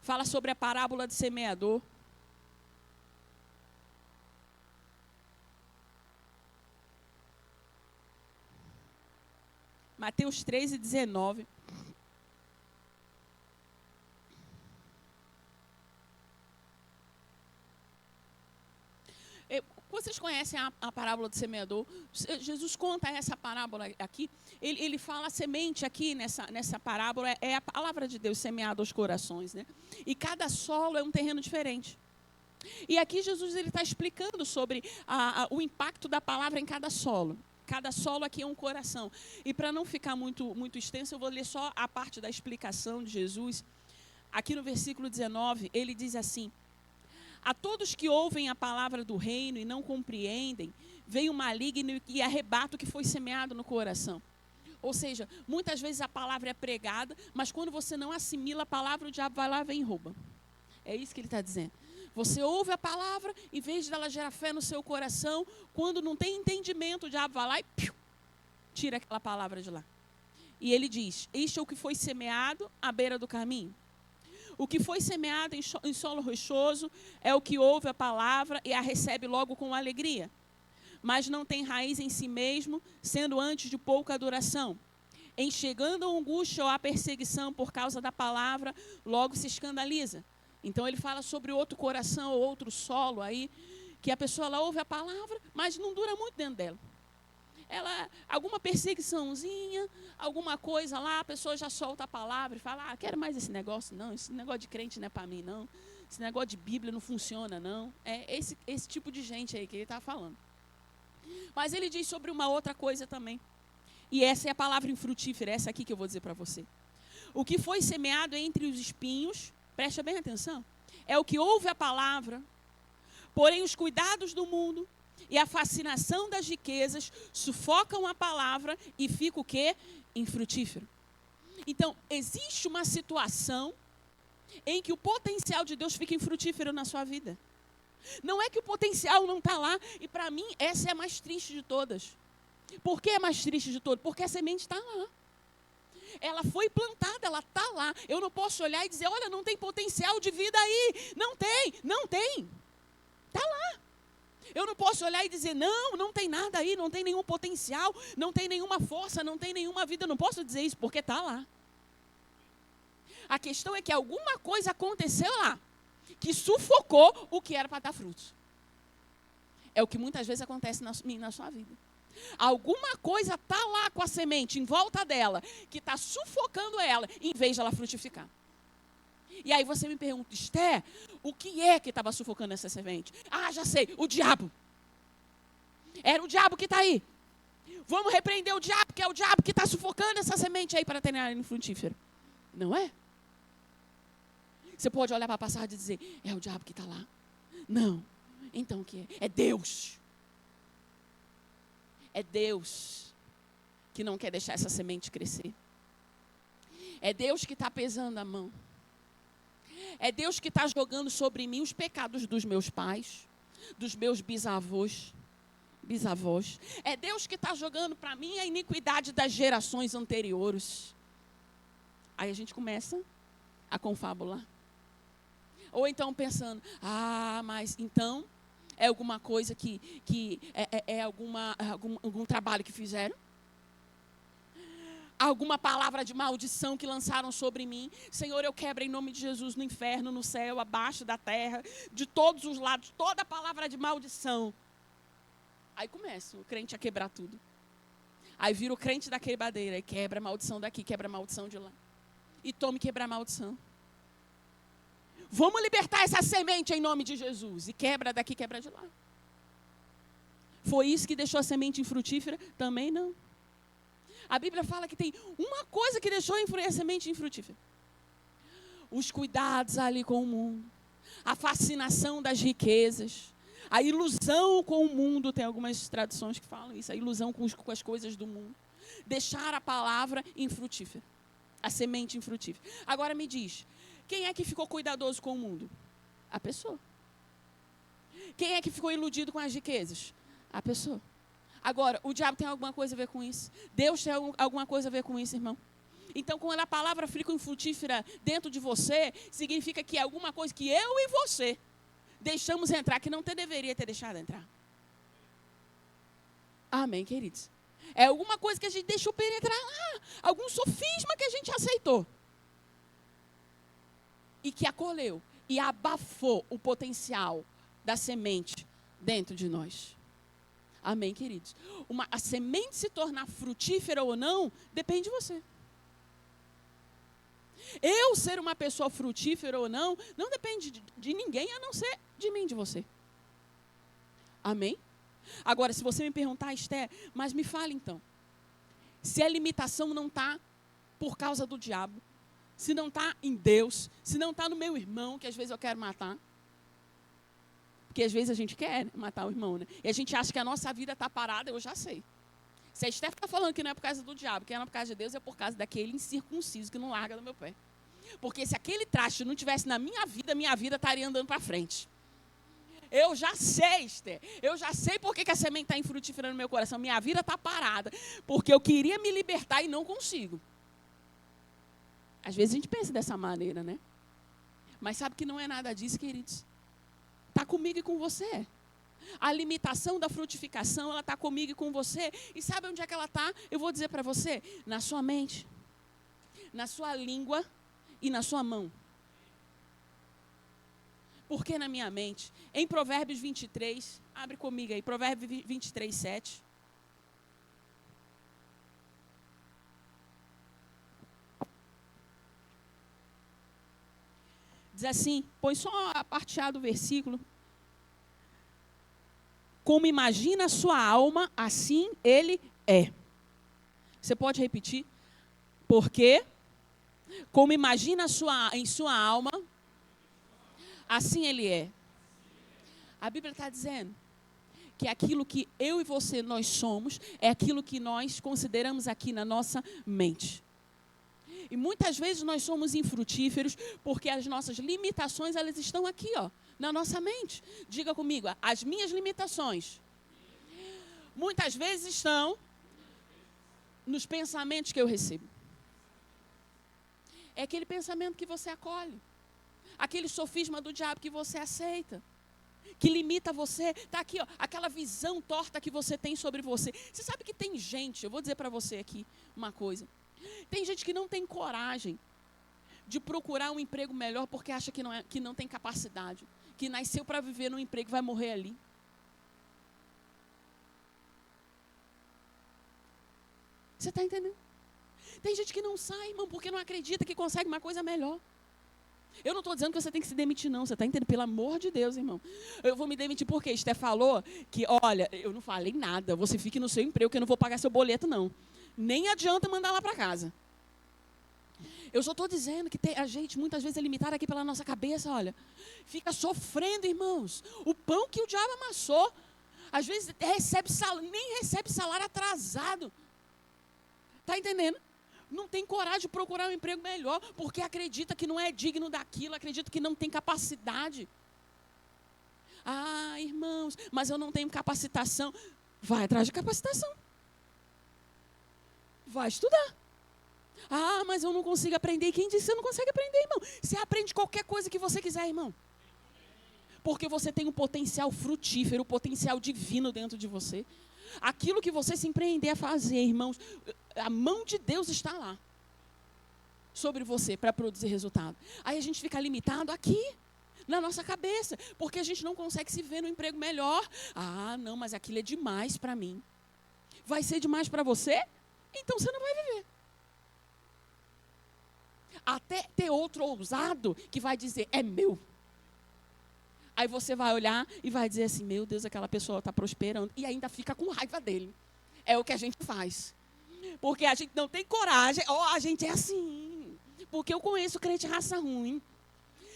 Speaker 2: Fala sobre a parábola do semeador. Mateus 13, 19. Vocês conhecem a parábola do semeador? Jesus conta essa parábola aqui. Ele fala a semente aqui nessa parábola. É a palavra de Deus semeada aos corações, né? E cada solo é um terreno diferente. E aqui Jesus está explicando sobre o impacto da palavra em cada solo. Cada solo aqui é um coração. E para não ficar muito extenso, eu vou ler só a parte da explicação de Jesus. Aqui no versículo 19, ele diz assim: a todos que ouvem a palavra do reino e não compreendem, vem o maligno e arrebata o que foi semeado no coração. Ou seja, muitas vezes a palavra é pregada, mas quando você não assimila a palavra, o diabo vai lá e vem e rouba. É isso que ele está dizendo. Você ouve a palavra, em vez de ela gerar fé no seu coração, quando não tem entendimento, o diabo vai lá e tira aquela palavra de lá. E ele diz, este é o que foi semeado à beira do caminho. O que foi semeado em solo rochoso é o que ouve a palavra e a recebe logo com alegria, mas não tem raiz em si mesmo, sendo antes de pouca duração. Em chegando a angústia ou a perseguição por causa da palavra, logo se escandaliza. Então ele fala sobre outro coração ou outro solo aí, que a pessoa ela ouve a palavra, mas não dura muito dentro dela. Alguma perseguiçãozinha, alguma coisa lá, a pessoa já solta a palavra e fala, quero mais esse negócio, não, esse negócio de crente não é para mim, não, esse negócio de Bíblia não funciona, não. É esse tipo de gente aí que ele está falando. Mas ele diz sobre uma outra coisa também, e essa é a palavra infrutífera, essa aqui que eu vou dizer para você. O que foi semeado entre os espinhos, presta bem atenção, é o que ouve a palavra, porém os cuidados do mundo e a fascinação das riquezas sufocam a palavra e fica o quê? Infrutífero. Então, existe uma situação em que o potencial de Deus fica infrutífero na sua vida. Não é que o potencial não está lá, e para mim essa é a mais triste de todas. Por que é a mais triste de todas? Porque a semente está lá. Ela foi plantada, ela está lá. Eu não posso olhar e dizer, olha, não tem potencial de vida aí. Não tem. Está lá. Eu não posso olhar e dizer, não tem nada aí, não tem nenhum potencial, não tem nenhuma força, não tem nenhuma vida. Eu não posso dizer isso, porque está lá. A questão é que alguma coisa aconteceu lá, que sufocou o que era para dar frutos. É o que muitas vezes acontece na sua vida. Alguma coisa está lá com a semente em volta dela, que está sufocando ela, em vez de ela frutificar. E aí você me pergunta, Esther, o que é que estava sufocando essa semente? Já sei, o diabo. Era o diabo que está aí. Vamos repreender o diabo, que é o diabo que está sufocando essa semente aí para terminar infrutífera. Não é? Você pode olhar para a passagem e dizer, é o diabo que está lá. Não. Então o que é? É Deus. É Deus que não quer deixar essa semente crescer. É Deus que está pesando a mão. É Deus que está jogando sobre mim os pecados dos meus pais, dos meus bisavós. É Deus que está jogando para mim a iniquidade das gerações anteriores. Aí a gente começa a confabular. Ou então pensando, mas então é alguma coisa que é algum trabalho que fizeram? Alguma palavra de maldição que lançaram sobre mim? Senhor, eu quebro em nome de Jesus no inferno, no céu, abaixo da terra, de todos os lados, toda palavra de maldição. Aí começa o crente a quebrar tudo. Aí vira o crente da quebradeira e quebra a maldição daqui, quebra a maldição de lá. E tome quebrar a maldição. Vamos libertar essa semente em nome de Jesus. E quebra daqui, quebra de lá. Foi isso que deixou a semente infrutífera? Também não. A Bíblia fala que tem uma coisa que deixou a semente infrutífera. Os cuidados ali com o mundo. A fascinação das riquezas. A ilusão com o mundo. Tem algumas traduções que falam isso. A ilusão com as coisas do mundo. Deixar a palavra infrutífera. A semente infrutífera. Agora me diz, quem é que ficou cuidadoso com o mundo? A pessoa. Quem é que ficou iludido com as riquezas? A pessoa. Agora, o diabo tem alguma coisa a ver com isso? Deus tem alguma coisa a ver com isso, irmão? Então, quando a palavra fica infrutífera dentro de você, significa que é alguma coisa que eu e você deixamos entrar, que não deveria ter deixado entrar. Amém, queridos? É alguma coisa que a gente deixou penetrar lá, algum sofisma que a gente aceitou. E que acolheu e abafou o potencial da semente dentro de nós. Amém, queridos? A semente se tornar frutífera ou não, depende de você. Eu ser uma pessoa frutífera ou não, não depende de ninguém, a não ser de mim, de você. Amém? Agora, se você me perguntar, Esther, mas me fale então. Se a limitação não está por causa do diabo, se não está em Deus, se não está no meu irmão, que às vezes eu quero matar. Porque às vezes a gente quer matar o irmão, né? E a gente acha que a nossa vida está parada, eu já sei. Se a Esther está falando que não é por causa do diabo, que não é por causa de Deus, é por causa daquele incircunciso que não larga do meu pé. Porque se aquele traste não tivesse na minha vida estaria andando para frente. Eu já sei, Esther. Eu já sei por que a semente está infrutífera no meu coração. Minha vida está parada. Porque eu queria me libertar e não consigo. Às vezes a gente pensa dessa maneira, né? Mas sabe que não é nada disso, queridos. Está comigo e com você. A limitação da frutificação, ela está comigo e com você. E sabe onde é que ela está? Eu vou dizer para você. Na sua mente. Na sua língua e na sua mão. Por que na minha mente? Em Provérbios 23, abre comigo aí, Provérbios 23, 7. Diz assim, põe só a parte A do versículo. Como imagina a sua alma, assim ele é. Você pode repetir? Porque, como imagina em sua alma, assim ele é. A Bíblia está dizendo que aquilo que eu e você, nós somos, é aquilo que nós consideramos aqui na nossa mente. E muitas vezes nós somos infrutíferos porque as nossas limitações, elas estão aqui, ó, na nossa mente. Diga comigo, as minhas limitações muitas vezes estão nos pensamentos que eu recebo. É aquele pensamento que você acolhe. Aquele sofisma do diabo que você aceita. Que limita você. Está aqui, ó, aquela visão torta que você tem sobre você. Você sabe que tem gente, eu vou dizer para você aqui uma coisa. Tem gente que não tem coragem de procurar um emprego melhor porque acha que não tem capacidade. Que nasceu para viver num emprego e vai morrer ali. Você está entendendo? Tem gente que não sai, irmão, porque não acredita que consegue uma coisa melhor. Eu não estou dizendo que você tem que se demitir, não. Você está entendendo? Pelo amor de Deus, irmão. Eu vou me demitir porque Esté falou que, olha, eu não falei nada. Você fique no seu emprego que eu não vou pagar seu boleto, não. Nem adianta mandar lá para casa. Eu só estou dizendo que a gente, muitas vezes, é limitado aqui pela nossa cabeça, olha. Fica sofrendo, irmãos. O pão que o diabo amassou. Às vezes, nem recebe salário atrasado. Está entendendo? Não tem coragem de procurar um emprego melhor, porque acredita que não é digno daquilo, acredita que não tem capacidade. Ah, irmãos, mas eu não tenho capacitação. Vai atrás de capacitação. Vai estudar. Ah, mas eu não consigo aprender. E quem disse que você não consegue aprender, irmão? Você aprende qualquer coisa que você quiser, irmão. Porque você tem um potencial frutífero, um potencial divino dentro de você. Aquilo que você se empreender a fazer, irmãos, a mão de Deus está lá sobre você para produzir resultado. Aí a gente fica limitado aqui, na nossa cabeça, porque a gente não consegue se ver no emprego melhor. Ah, não, mas aquilo é demais para mim. Vai ser demais para você? Então você não vai viver. Até ter outro ousado que vai dizer, é meu. Aí você vai olhar e vai dizer assim, meu Deus, aquela pessoa está prosperando. E ainda fica com raiva dele. É o que a gente faz. Porque a gente não tem coragem. A gente é assim. Porque eu conheço crente raça ruim.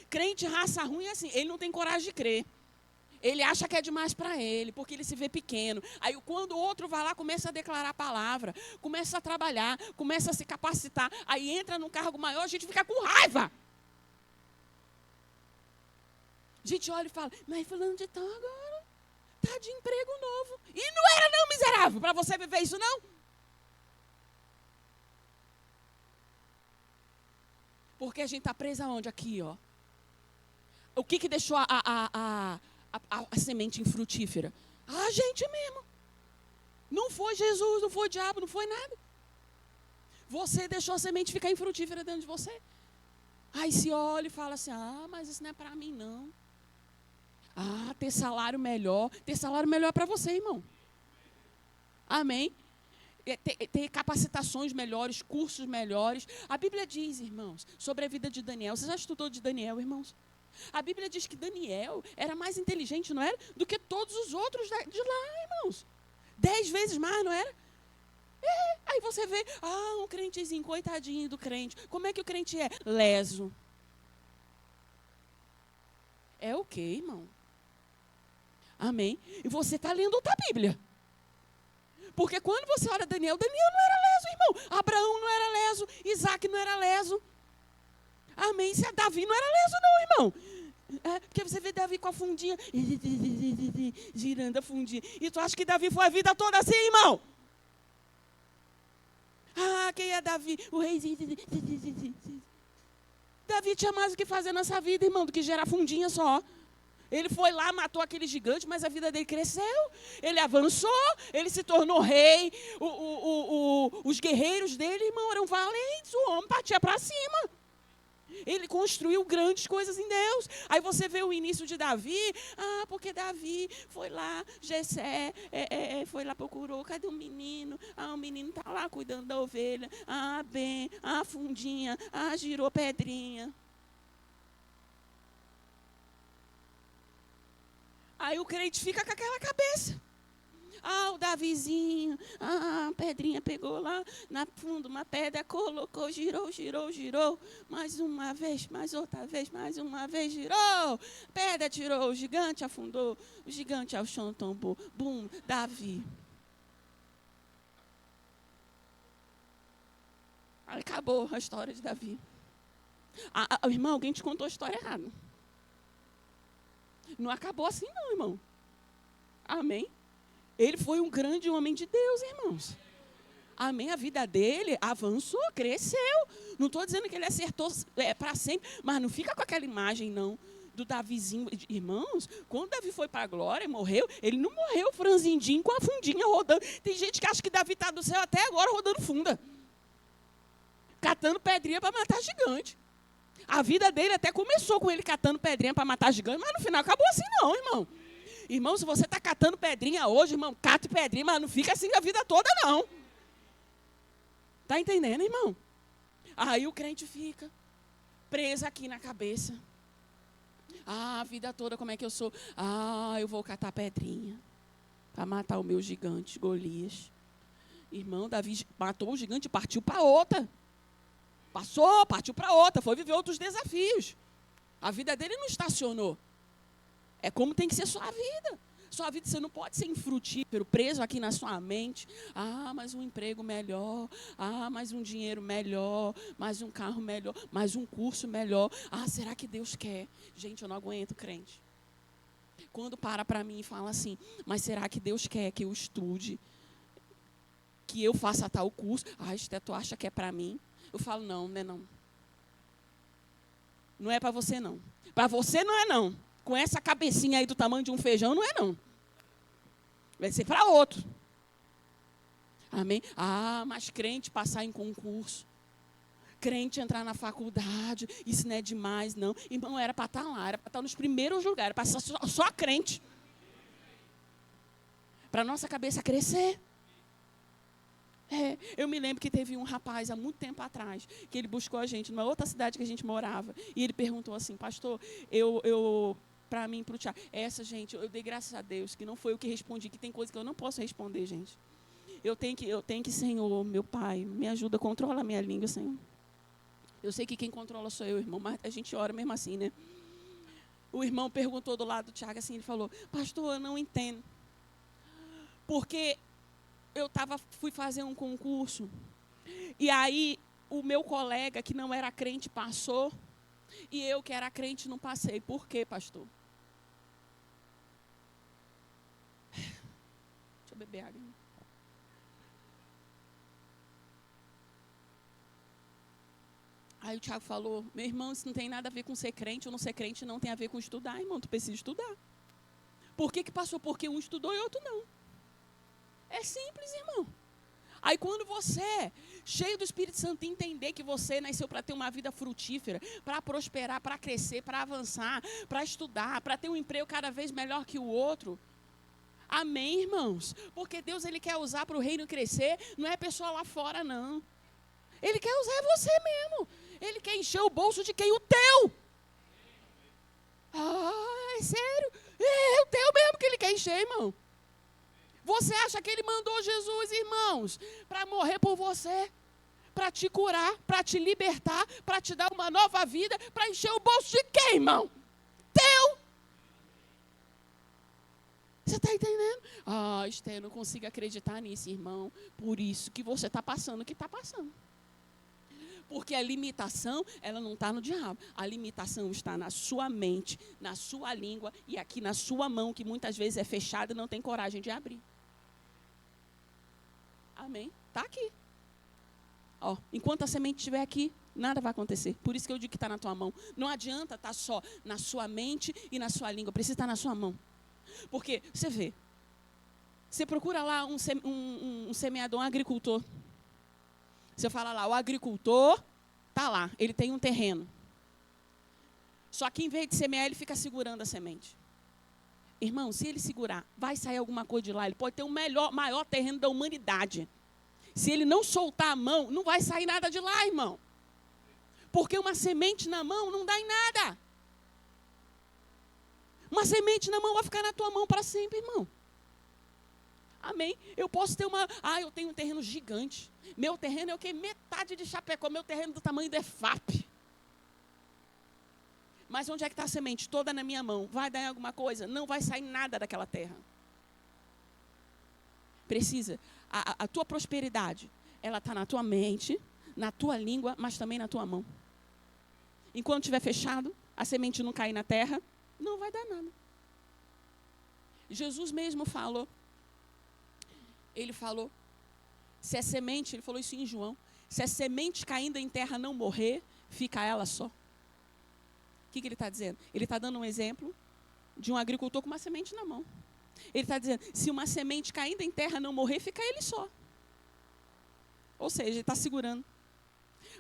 Speaker 2: Crente raça ruim é assim, ele não tem coragem de crer. Ele acha que é demais para ele, porque ele se vê pequeno. Aí quando o outro vai lá, começa a declarar a palavra, começa a trabalhar, começa a se capacitar, aí entra num cargo maior, a gente fica com raiva. A gente olha e fala, mas fulano de tal agora está de emprego novo. E não era não, miserável, para você viver isso não? Porque a gente está preso aonde? Aqui, ó. O que deixou a semente infrutífera? A gente mesmo. Não foi Jesus, não foi o diabo, não foi nada. Você deixou a semente ficar infrutífera dentro de você. Aí se olha e fala assim, mas isso não é para mim não. Ter salário melhor. Ter salário melhor é para você, irmão. Amém? Ter capacitações melhores, cursos melhores. A Bíblia diz, irmãos, sobre a vida de Daniel. Você já estudou de Daniel, irmãos? A Bíblia diz que Daniel era mais inteligente, não era? Do que todos os outros de lá, irmãos. 10 vezes mais, não era? Aí você vê, um crentezinho, coitadinho do crente. Como é que o crente é? Leso. É o quê, irmão? Amém? E você está lendo outra Bíblia. Porque quando você olha Daniel não era leso, irmão. Abraão não era leso, Isaac não era leso. Amém? Se Davi não era leso não, irmão. Porque você vê Davi com a fundinha, girando a fundinha. E tu acha que Davi foi a vida toda assim, irmão? Quem é Davi? O reizinho. Davi tinha mais o que fazer nessa vida, irmão, do que gerar fundinha só. Ele foi lá, matou aquele gigante, mas a vida dele cresceu. Ele avançou, ele se tornou rei. Os guerreiros dele, irmão, eram valentes. O homem partia para cima. Ele construiu grandes coisas em Deus. Aí você vê o início de Davi. Porque Davi foi lá, Jessé foi lá, procurou. Cadê o menino? O menino está lá cuidando da ovelha. Bem, fundinha. Girou pedrinha. Aí o crente fica com aquela cabeça. O Davizinho, a pedrinha pegou lá na fundo, uma pedra, colocou, girou. Mais uma vez, mais outra vez, mais uma vez, girou. Pedra tirou, o gigante afundou, o gigante ao chão tombou. Bum, Davi. Aí acabou a história de Davi. Irmão, alguém te contou a história errada. Não acabou assim não, irmão. Amém? Ele foi um grande homem de Deus, irmãos. Amém? A vida dele avançou, cresceu. Não estou dizendo que ele acertou para sempre, mas não fica com aquela imagem, não, do Davizinho. Irmãos, quando Davi foi para a glória e morreu, ele não morreu franzindinho com a fundinha rodando. Tem gente que acha que Davi está do céu até agora rodando funda. Catando pedrinha para matar gigante. A vida dele até começou com ele catando pedrinha para matar gigante, mas no final acabou assim não, irmão. Irmão, se você está catando pedrinha hoje, irmão, cate pedrinha, mas não fica assim a vida toda, não. Está entendendo, irmão? Aí o crente fica. presa aqui na cabeça. A vida toda como é que eu sou? Eu vou catar pedrinha para matar o meu gigante, Golias. Irmão, Davi matou o gigante e partiu para outra. Partiu para outra, foi viver outros desafios. A vida dele não estacionou. É como tem que ser sua vida. Sua vida, você não pode ser infrutífero, preso aqui na sua mente. Mais um emprego melhor. Mais um dinheiro melhor. Mais um carro melhor. Mais um curso melhor. Será que Deus quer? Gente, eu não aguento, crente. Quando para mim e fala assim, mas será que Deus quer que eu estude? Que eu faça tal curso? Esté, tu acha que é para mim? Eu falo, não, não é não. Não é para você não. Para você não é não. Com essa cabecinha aí do tamanho de um feijão, não é não. Vai ser para outro. Amém? Mas crente passar em concurso. Crente entrar na faculdade. Isso não é demais, não. Irmão, era para estar lá. Era para estar nos primeiros lugares. Era para ser só crente. Para a nossa cabeça crescer. Eu me lembro que teve um rapaz, há muito tempo atrás, que ele buscou a gente numa outra cidade que a gente morava. E ele perguntou assim, pastor, para mim, para o Tiago, gente, eu dei graças a Deus, que não foi eu que respondi, que tem coisa que eu não posso responder, gente. Eu tenho que, Senhor, meu Pai, me ajuda, controla a minha língua, Senhor. Eu sei que quem controla sou eu, irmão, mas a gente ora mesmo assim, né? O irmão perguntou do lado do Tiago assim, ele falou, pastor, eu não entendo. Porque eu fui fazer um concurso, e aí o meu colega, que não era crente, passou, e eu, que era crente, não passei. Por quê, pastor? Deixa eu beber água. Aí o Tiago falou, meu irmão, isso não tem nada a ver com ser crente ou não ser crente, não tem a ver com estudar, irmão, tu precisa estudar. Por que passou? Porque um estudou e outro não. É simples, irmão. Aí quando você, cheio do Espírito Santo, entender que você nasceu para ter uma vida frutífera, para prosperar, para crescer, para avançar, para estudar, para ter um emprego cada vez melhor que o outro. Amém, irmãos? Porque Deus, Ele quer usar para o reino crescer, não é pessoa lá fora, não. Ele quer usar você mesmo. Ele quer encher o bolso de quem? O teu. É sério? É o teu mesmo que Ele quer encher, irmão. Você acha que Ele mandou Jesus, irmãos, para morrer por você, para te curar, para te libertar, para te dar uma nova vida, para encher o bolso de quem, irmão? Teu! Você está entendendo? Esté, eu não consigo acreditar nisso, irmão. Por isso que você está passando o que está passando. Porque a limitação, ela não está no diabo. A limitação está na sua mente, na sua língua e aqui na sua mão, que muitas vezes é fechada e não tem coragem de abrir. Amém? Está aqui. Enquanto a semente estiver aqui, nada vai acontecer. Por isso que eu digo que está na tua mão. Não adianta estar só na sua mente e na sua língua. Precisa estar na sua mão. Porque, você vê, você procura lá um semeador, um agricultor. Você fala lá, o agricultor está lá, ele tem um terreno. Só que em vez de semear, ele fica segurando a semente. Irmão, se ele segurar, vai sair alguma coisa de lá. Ele pode ter o maior terreno da humanidade. Se ele não soltar a mão, não vai sair nada de lá, irmão. Porque uma semente na mão não dá em nada. Uma semente na mão vai ficar na tua mão para sempre, irmão. Amém? Eu posso ter eu tenho um terreno gigante. Meu terreno é o quê? Metade de Chapecó. Meu terreno do tamanho do EFAP. Mas onde é que está a semente? Toda na minha mão. Vai dar em alguma coisa? Não vai sair nada daquela terra. Precisa. A tua prosperidade, ela está na tua mente, na tua língua, mas também na tua mão. Enquanto estiver fechado, a semente não cair na terra, não vai dar nada. Jesus mesmo falou. Ele falou, se a semente, ele falou isso em João, se a semente caindo em terra não morrer, fica ela só. O que ele está dizendo? Ele está dando um exemplo de um agricultor com uma semente na mão. Ele está dizendo, se uma semente caindo em terra não morrer, fica ele só. Ou seja, ele está segurando.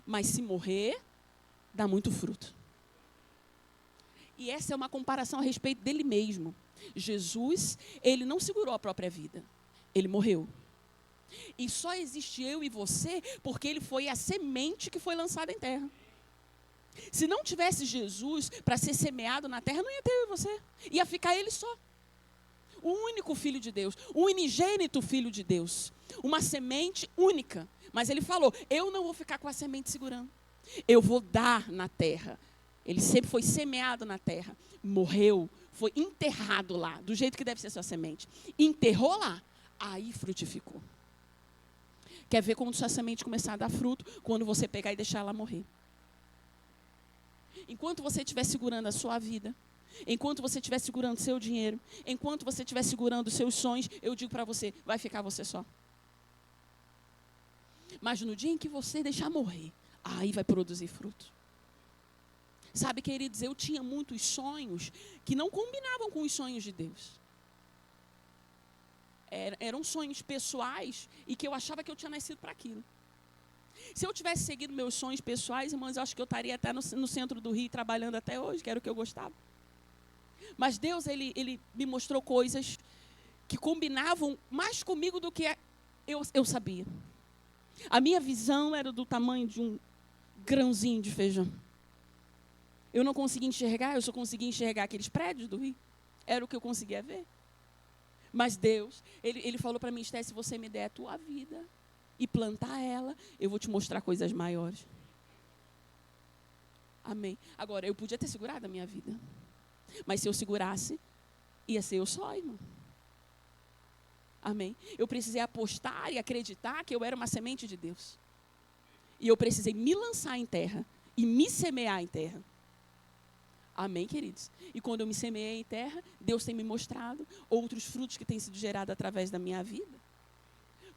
Speaker 2: Mas se morrer, dá muito fruto. E essa é uma comparação a respeito dele mesmo. Jesus, ele não segurou a própria vida. Ele morreu. E só existe eu e você porque ele foi a semente que foi lançada em terra. Se não tivesse Jesus para ser semeado na terra, não ia ter eu e você. Ia ficar ele só. O único Filho de Deus, o unigênito Filho de Deus. Uma semente única. Mas ele falou, eu não vou ficar com a semente segurando. Eu vou dar na terra. Ele sempre foi semeado na terra. Morreu, foi enterrado lá, do jeito que deve ser sua semente. Enterrou lá, aí frutificou. Quer ver quando sua semente começar a dar fruto? Quando você pegar e deixar ela morrer. Enquanto você estiver segurando a sua vida, enquanto você estiver segurando o seu dinheiro, enquanto você estiver segurando os seus sonhos, eu digo para você, vai ficar você só. Mas no dia em que você deixar morrer, aí vai produzir fruto. Sabe, queridos, eu tinha muitos sonhos que não combinavam com os sonhos de Deus. Eram sonhos pessoais e que eu achava que eu tinha nascido para aquilo. Se eu tivesse seguido meus sonhos pessoais, irmãos, eu acho que eu estaria até no centro do Rio trabalhando até hoje, que era o que eu gostava. Mas Deus, ele me mostrou coisas que combinavam mais comigo do que eu sabia. A minha visão era do tamanho de um grãozinho de feijão. Eu não conseguia enxergar, eu só conseguia enxergar aqueles prédios do Rio. Era o que eu conseguia ver. Mas Deus, ele falou para mim, Esté, se você me der a tua vida e plantar ela, eu vou te mostrar coisas maiores. Amém. Agora, eu podia ter segurado a minha vida. Mas se eu segurasse, ia ser eu só, irmão. Amém. Eu precisei apostar e acreditar que eu era uma semente de Deus. E eu precisei me lançar em terra e me semear em terra. Amém, queridos? E quando eu me semeei em terra, Deus tem me mostrado outros frutos que têm sido gerados através da minha vida.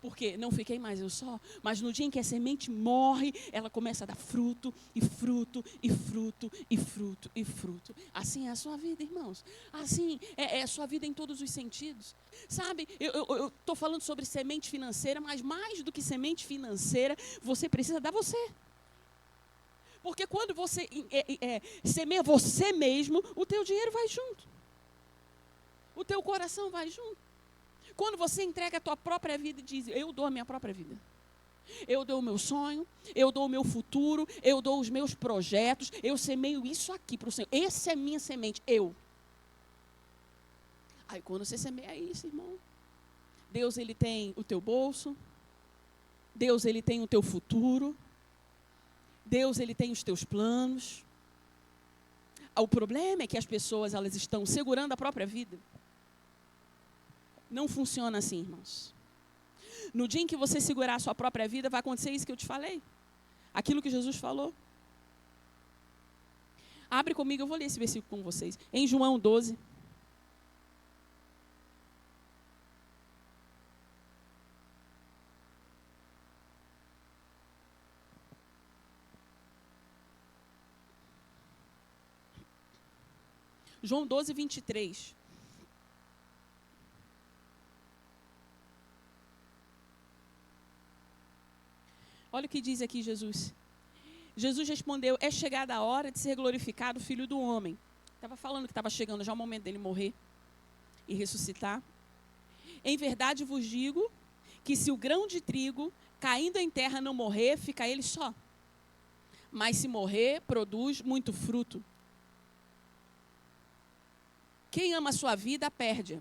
Speaker 2: Porque não fiquei mais eu só, mas no dia em que a semente morre, ela começa a dar fruto, e fruto, e fruto, e fruto, e fruto. Assim é a sua vida, irmãos. Assim é a sua vida em todos os sentidos. Sabe, eu estou falando sobre semente financeira, mas mais do que semente financeira, você precisa dar você. Porque quando você semeia você mesmo, o teu dinheiro vai junto. O teu coração vai junto. Quando você entrega a tua própria vida e diz, eu dou a minha própria vida. Eu dou o meu sonho, eu dou o meu futuro, eu dou os meus projetos, eu semeio isso aqui para o Senhor. Essa é a minha semente, eu. Aí quando você semeia isso, irmão, Deus, ele tem o teu bolso, Deus, ele tem o teu futuro, Deus, ele tem os teus planos. O problema é que as pessoas, elas estão segurando a própria vida. Não funciona assim, irmãos. No dia em que você segurar a sua própria vida, vai acontecer isso que eu te falei. Aquilo que Jesus falou. Abre comigo, eu vou ler esse versículo com vocês. Em João 12. João 12, 23. Olha o que diz aqui Jesus. Jesus respondeu, é chegada a hora de ser glorificado o Filho do Homem. Estava falando que estava chegando já o momento dele morrer e ressuscitar. Em verdade vos digo que se o grão de trigo caindo em terra não morrer, fica ele só. Mas se morrer, produz muito fruto. Quem ama a sua vida, perde-a.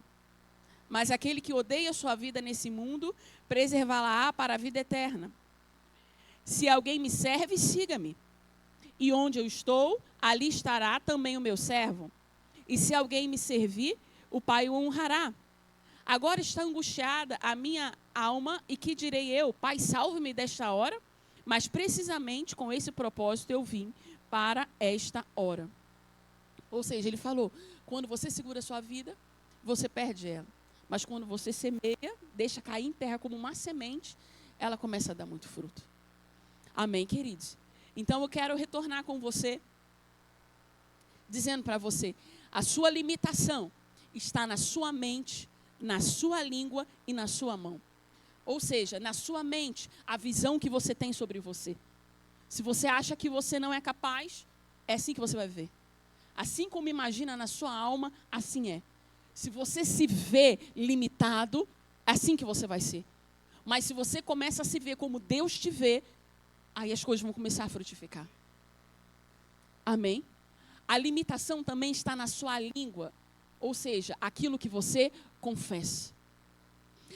Speaker 2: Mas aquele que odeia a sua vida nesse mundo, preservá-la-á para a vida eterna. Se alguém me serve, siga-me. E onde eu estou, ali estará também o meu servo. E se alguém me servir, o Pai o honrará. Agora está angustiada a minha alma, e que direi eu? Pai, salve-me desta hora. Mas precisamente com esse propósito eu vim para esta hora. Ou seja, ele falou, quando você segura a sua vida, você perde ela. Mas quando você semeia, deixa cair em terra como uma semente, ela começa a dar muito fruto. Amém, queridos? Então eu quero retornar com você, dizendo para você, a sua limitação está na sua mente, na sua língua e na sua mão. Ou seja, na sua mente, a visão que você tem sobre você. Se você acha que você não é capaz, é assim que você vai viver. Assim como imagina na sua alma, assim é. Se você se vê limitado, é assim que você vai ser. Mas se você começa a se ver como Deus te vê, aí as coisas vão começar a frutificar. Amém? A limitação também está na sua língua. Ou seja, aquilo que você confessa.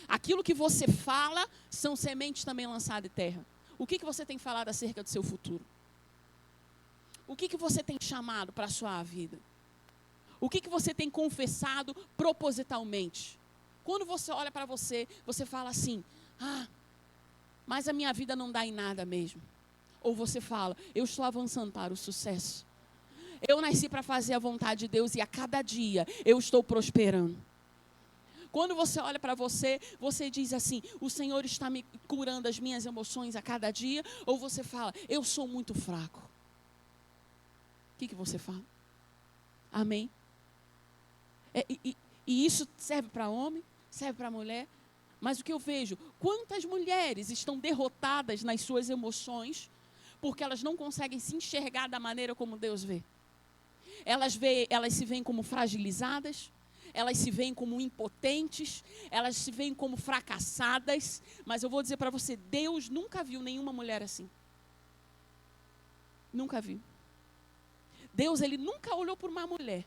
Speaker 2: Aquilo que você fala são sementes também lançadas em terra. O que você tem falado acerca do seu futuro? O que você tem chamado para a sua vida? O que você tem confessado propositalmente? Quando você olha para você, você fala assim, mas a minha vida não dá em nada mesmo. Ou você fala, eu estou avançando para o sucesso. Eu nasci para fazer a vontade de Deus e a cada dia eu estou prosperando. Quando você olha para você, você diz assim, o Senhor está me curando as minhas emoções a cada dia. Ou você fala, eu sou muito fraco. O que você fala? Amém? E isso serve para homem, serve para mulher. Mas o que eu vejo, quantas mulheres estão derrotadas nas suas emoções, porque elas não conseguem se enxergar da maneira como Deus vê. Elas se veem como fragilizadas, elas se veem como impotentes, elas se veem como fracassadas. Mas eu vou dizer para você, Deus nunca viu nenhuma mulher assim. Nunca viu. Deus, ele nunca olhou por uma mulher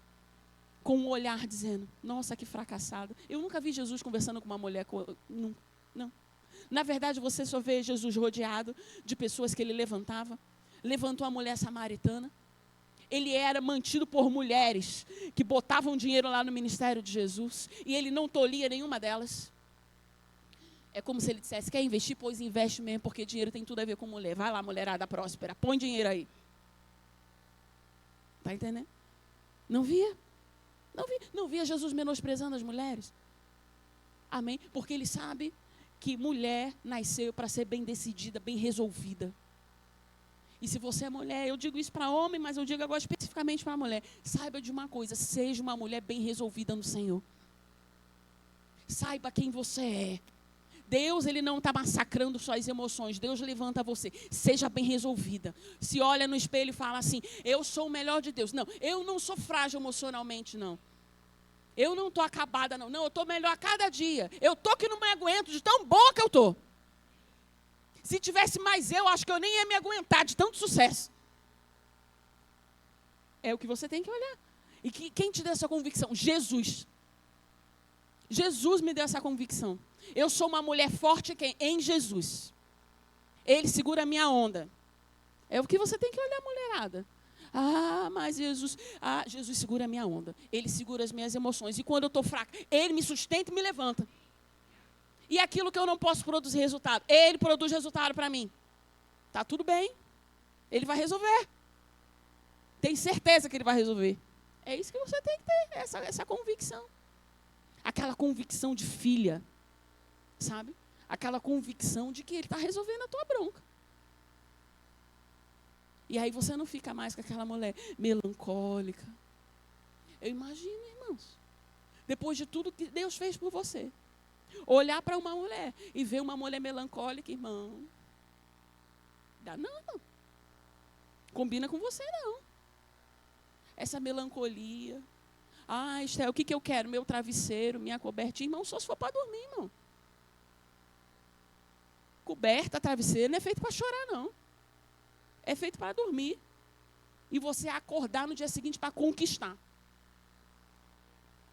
Speaker 2: com um olhar dizendo, nossa, que fracassada. Eu nunca vi Jesus conversando com uma mulher, não. Na verdade, você só vê Jesus rodeado de pessoas que ele levantava. Levantou a mulher samaritana. Ele era mantido por mulheres que botavam dinheiro lá no ministério de Jesus. E ele não tolhia nenhuma delas. É como se ele dissesse, quer investir? Pois investe mesmo, porque dinheiro tem tudo a ver com mulher. Vai lá, mulherada próspera, põe dinheiro aí. Está entendendo? Não via Jesus menosprezando as mulheres. Amém? Porque ele sabe que mulher nasceu para ser bem decidida, bem resolvida. E se você é mulher, eu digo isso para homem, mas eu digo agora especificamente para mulher. Saiba de uma coisa, seja uma mulher bem resolvida no Senhor. Saiba quem você é. Deus, ele não está massacrando suas emoções. Deus levanta você. Seja bem resolvida. Se olha no espelho e fala assim, eu sou o melhor de Deus. Não, eu não sou frágil emocionalmente, não. Eu não estou acabada, não. Não, eu estou melhor a cada dia. Eu estou que não me aguento de tão boa que eu estou. Se tivesse mais eu, acho que eu nem ia me aguentar de tanto sucesso. É o que você tem que olhar. E quem te deu essa convicção? Jesus. Jesus me deu essa convicção. Eu sou uma mulher forte em Jesus. Ele segura a minha onda. É o que você tem que olhar, mulherada. Mas Jesus segura a minha onda. Ele segura as minhas emoções. E quando eu estou fraca, ele me sustenta e me levanta. E aquilo que eu não posso produzir resultado, ele produz resultado para mim. Tá tudo bem. Ele vai resolver. Tem certeza que ele vai resolver. É isso que você tem que ter, essa convicção. Aquela convicção de filha, sabe? Aquela convicção de que ele está resolvendo a tua bronca. E aí você não fica mais com aquela mulher melancólica. Eu imagino, irmãos, depois de tudo que Deus fez por você, olhar para uma mulher e ver uma mulher melancólica, irmão, não. Combina com você, não. Essa melancolia. Esther, o que eu quero? Meu travesseiro, minha cobertinha. Irmão, só se for para dormir, irmão. Coberta, travesseiro, não é feito para chorar, não. É feito para dormir. E você acordar no dia seguinte para conquistar.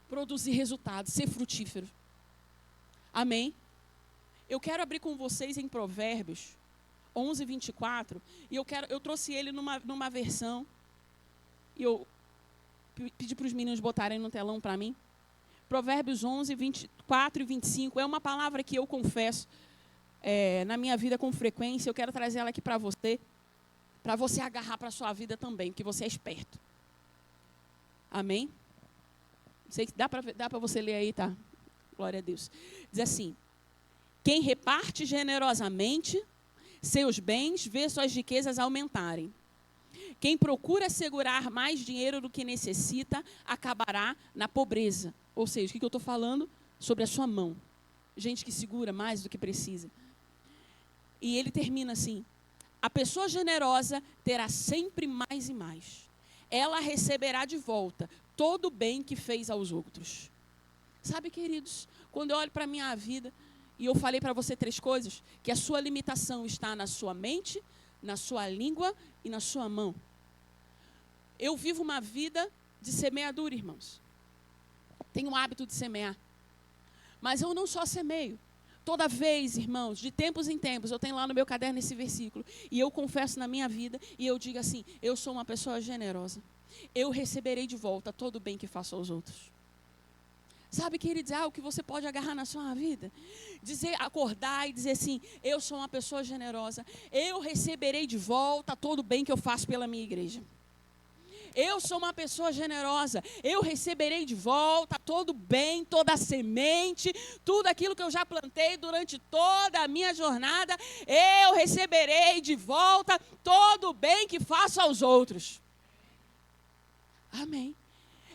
Speaker 2: Produzir resultados, ser frutífero. Amém? Eu quero abrir com vocês em Provérbios 11, 24. E eu trouxe ele numa versão. E eu pedi para os meninos botarem no telão para mim. Provérbios 11, 24 e 25. É uma palavra que eu confesso na minha vida com frequência. Eu quero trazer ela aqui para você agarrar para a sua vida também, porque você é esperto. Amém? Sei que dá para você ler aí, tá? Glória a Deus. Diz assim, quem reparte generosamente seus bens, vê suas riquezas aumentarem. Quem procura segurar mais dinheiro do que necessita, acabará na pobreza. Ou seja, o que eu estou falando? Sobre a sua mão. Gente que segura mais do que precisa. E ele termina assim, a pessoa generosa terá sempre mais e mais. Ela receberá de volta todo o bem que fez aos outros. Sabe, queridos, quando eu olho para a minha vida, e eu falei para você 3 coisas, que a sua limitação está na sua mente, na sua língua e na sua mão. Eu vivo uma vida de semeadura, irmãos. Tenho o hábito de semear. Mas eu não só semeio. Toda vez, irmãos, de tempos em tempos, eu tenho lá no meu caderno esse versículo. E eu confesso na minha vida, e eu digo assim, eu sou uma pessoa generosa. Eu receberei de volta todo o bem que faço aos outros. Sabe, queridos, o que você pode agarrar na sua vida? Acordar e dizer assim, eu sou uma pessoa generosa. Eu receberei de volta todo o bem que eu faço pela minha igreja. Eu sou uma pessoa generosa, eu receberei de volta todo o bem, toda a semente, tudo aquilo que eu já plantei durante toda a minha jornada, eu receberei de volta todo o bem que faço aos outros. Amém.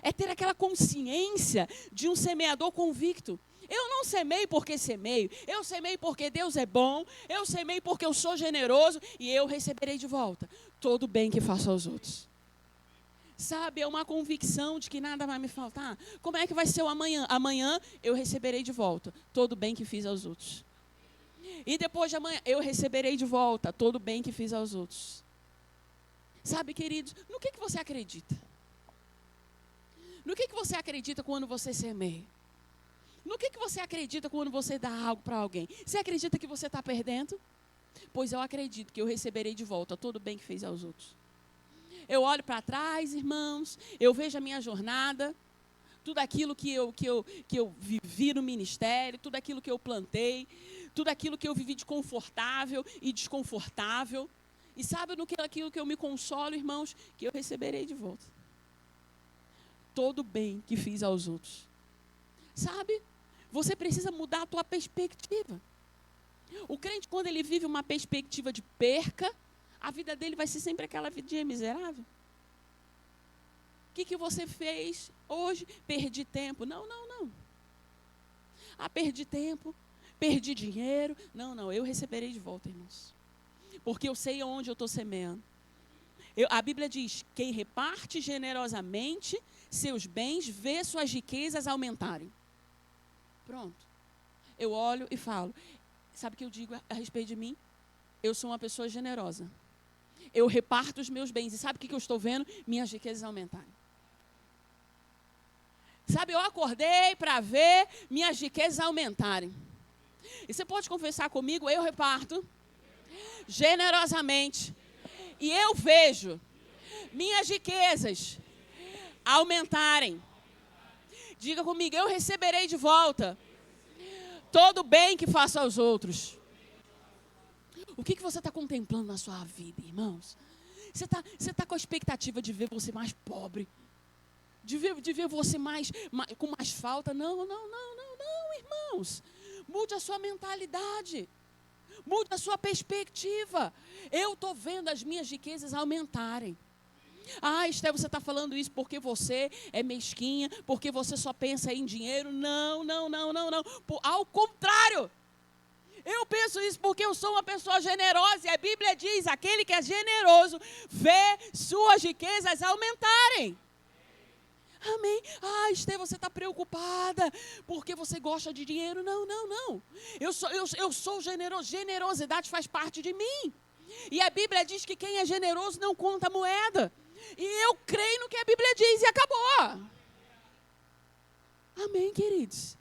Speaker 2: É ter aquela consciência de um semeador convicto. Eu não semeio porque semeio, eu semeio porque Deus é bom, eu semeio porque eu sou generoso e eu receberei de volta todo o bem que faço aos outros. Sabe, é uma convicção de que nada vai me faltar. Como é que vai ser o amanhã? Amanhã eu receberei de volta todo o bem que fiz aos outros. E depois de amanhã eu receberei de volta todo o bem que fiz aos outros. Sabe, queridos, no que você acredita? No que você acredita quando você semeia? No que você acredita quando você dá algo para alguém? Você acredita que você está perdendo? Pois eu acredito que eu receberei de volta todo o bem que fez aos outros. Eu olho para trás, irmãos, eu vejo a minha jornada, tudo aquilo que eu vivi no ministério, tudo aquilo que eu plantei, tudo aquilo que eu vivi de confortável e desconfortável. E sabe aquilo que eu me consolo, irmãos? Que eu receberei de volta todo o bem que fiz aos outros. Sabe? Você precisa mudar a tua perspectiva. O crente, quando ele vive uma perspectiva de perca, a vida dele vai ser sempre aquela vidinha miserável. O que você fez hoje? Perdi tempo. Não. Perdi tempo, perdi dinheiro. Não, eu receberei de volta, irmãos. Porque eu sei onde eu estou semeando. A Bíblia diz, quem reparte generosamente seus bens, vê suas riquezas aumentarem. Pronto. Eu olho e falo, sabe o que eu digo a respeito de mim? Eu sou uma pessoa generosa. Eu reparto os meus bens. E sabe o que eu estou vendo? Minhas riquezas aumentarem. Sabe, eu acordei para ver minhas riquezas aumentarem. E você pode confessar comigo, eu reparto generosamente. E eu vejo minhas riquezas aumentarem. Diga comigo, eu receberei de volta todo o bem que faço aos outros. O que você está contemplando na sua vida, irmãos? Você tá com a expectativa de ver você mais pobre? De ver você com mais falta? Não, irmãos. Mude a sua mentalidade. Mude a sua perspectiva. Eu estou vendo as minhas riquezas aumentarem. Esther, você está falando isso porque você é mesquinha, porque você só pensa em dinheiro. Não. Ao contrário. Eu penso isso porque eu sou uma pessoa generosa. E a Bíblia diz, aquele que é generoso vê suas riquezas aumentarem. Amém. Esther, você está preocupada porque você gosta de dinheiro. Não. Eu sou generoso. Generosidade faz parte de mim. E a Bíblia diz que quem é generoso não conta moeda. E eu creio no que a Bíblia diz e acabou. Amém, queridos.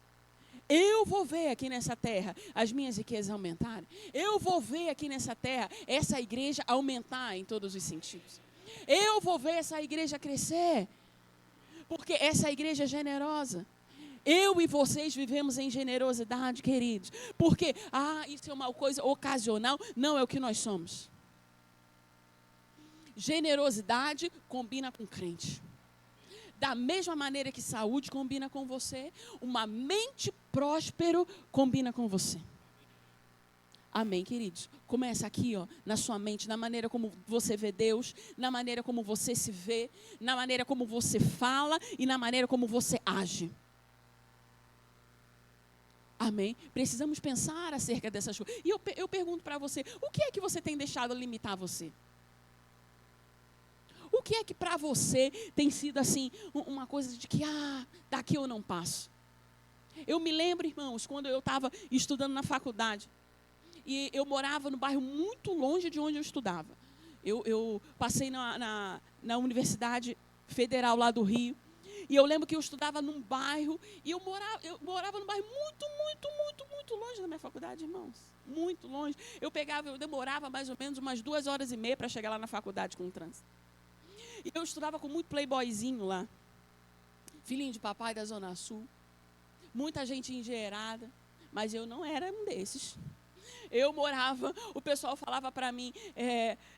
Speaker 2: Eu vou ver aqui nessa terra as minhas riquezas aumentarem. Eu vou ver aqui nessa terra essa igreja aumentar em todos os sentidos. Eu vou ver essa igreja crescer. Porque essa igreja é generosa. Eu e vocês vivemos em generosidade, queridos. Porque, isso é uma coisa ocasional. Não é o que nós somos. Generosidade combina com crente. Da mesma maneira que saúde combina com você, uma mente próspera combina com você. Amém, queridos? Começa aqui, na sua mente, na maneira como você vê Deus, na maneira como você se vê, na maneira como você fala e na maneira como você age. Amém? Precisamos pensar acerca dessas coisas. E eu pergunto para você, o que é que você tem deixado limitar você? O que é que para você tem sido assim, uma coisa de que, daqui eu não passo? Eu me lembro, irmãos, quando eu estava estudando na faculdade, e eu morava no bairro muito longe de onde eu estudava. Eu passei na Universidade Federal lá do Rio. E eu lembro que eu estudava num bairro, e eu morava num bairro muito longe da minha faculdade, irmãos. Muito longe. Eu demorava mais ou menos umas 2h30 para chegar lá na faculdade com o trânsito. E eu estudava com muito playboyzinho lá. Filhinho de papai da Zona Sul. Muita gente engenheirada, mas eu não era um desses. Eu morava, o pessoal falava para mim,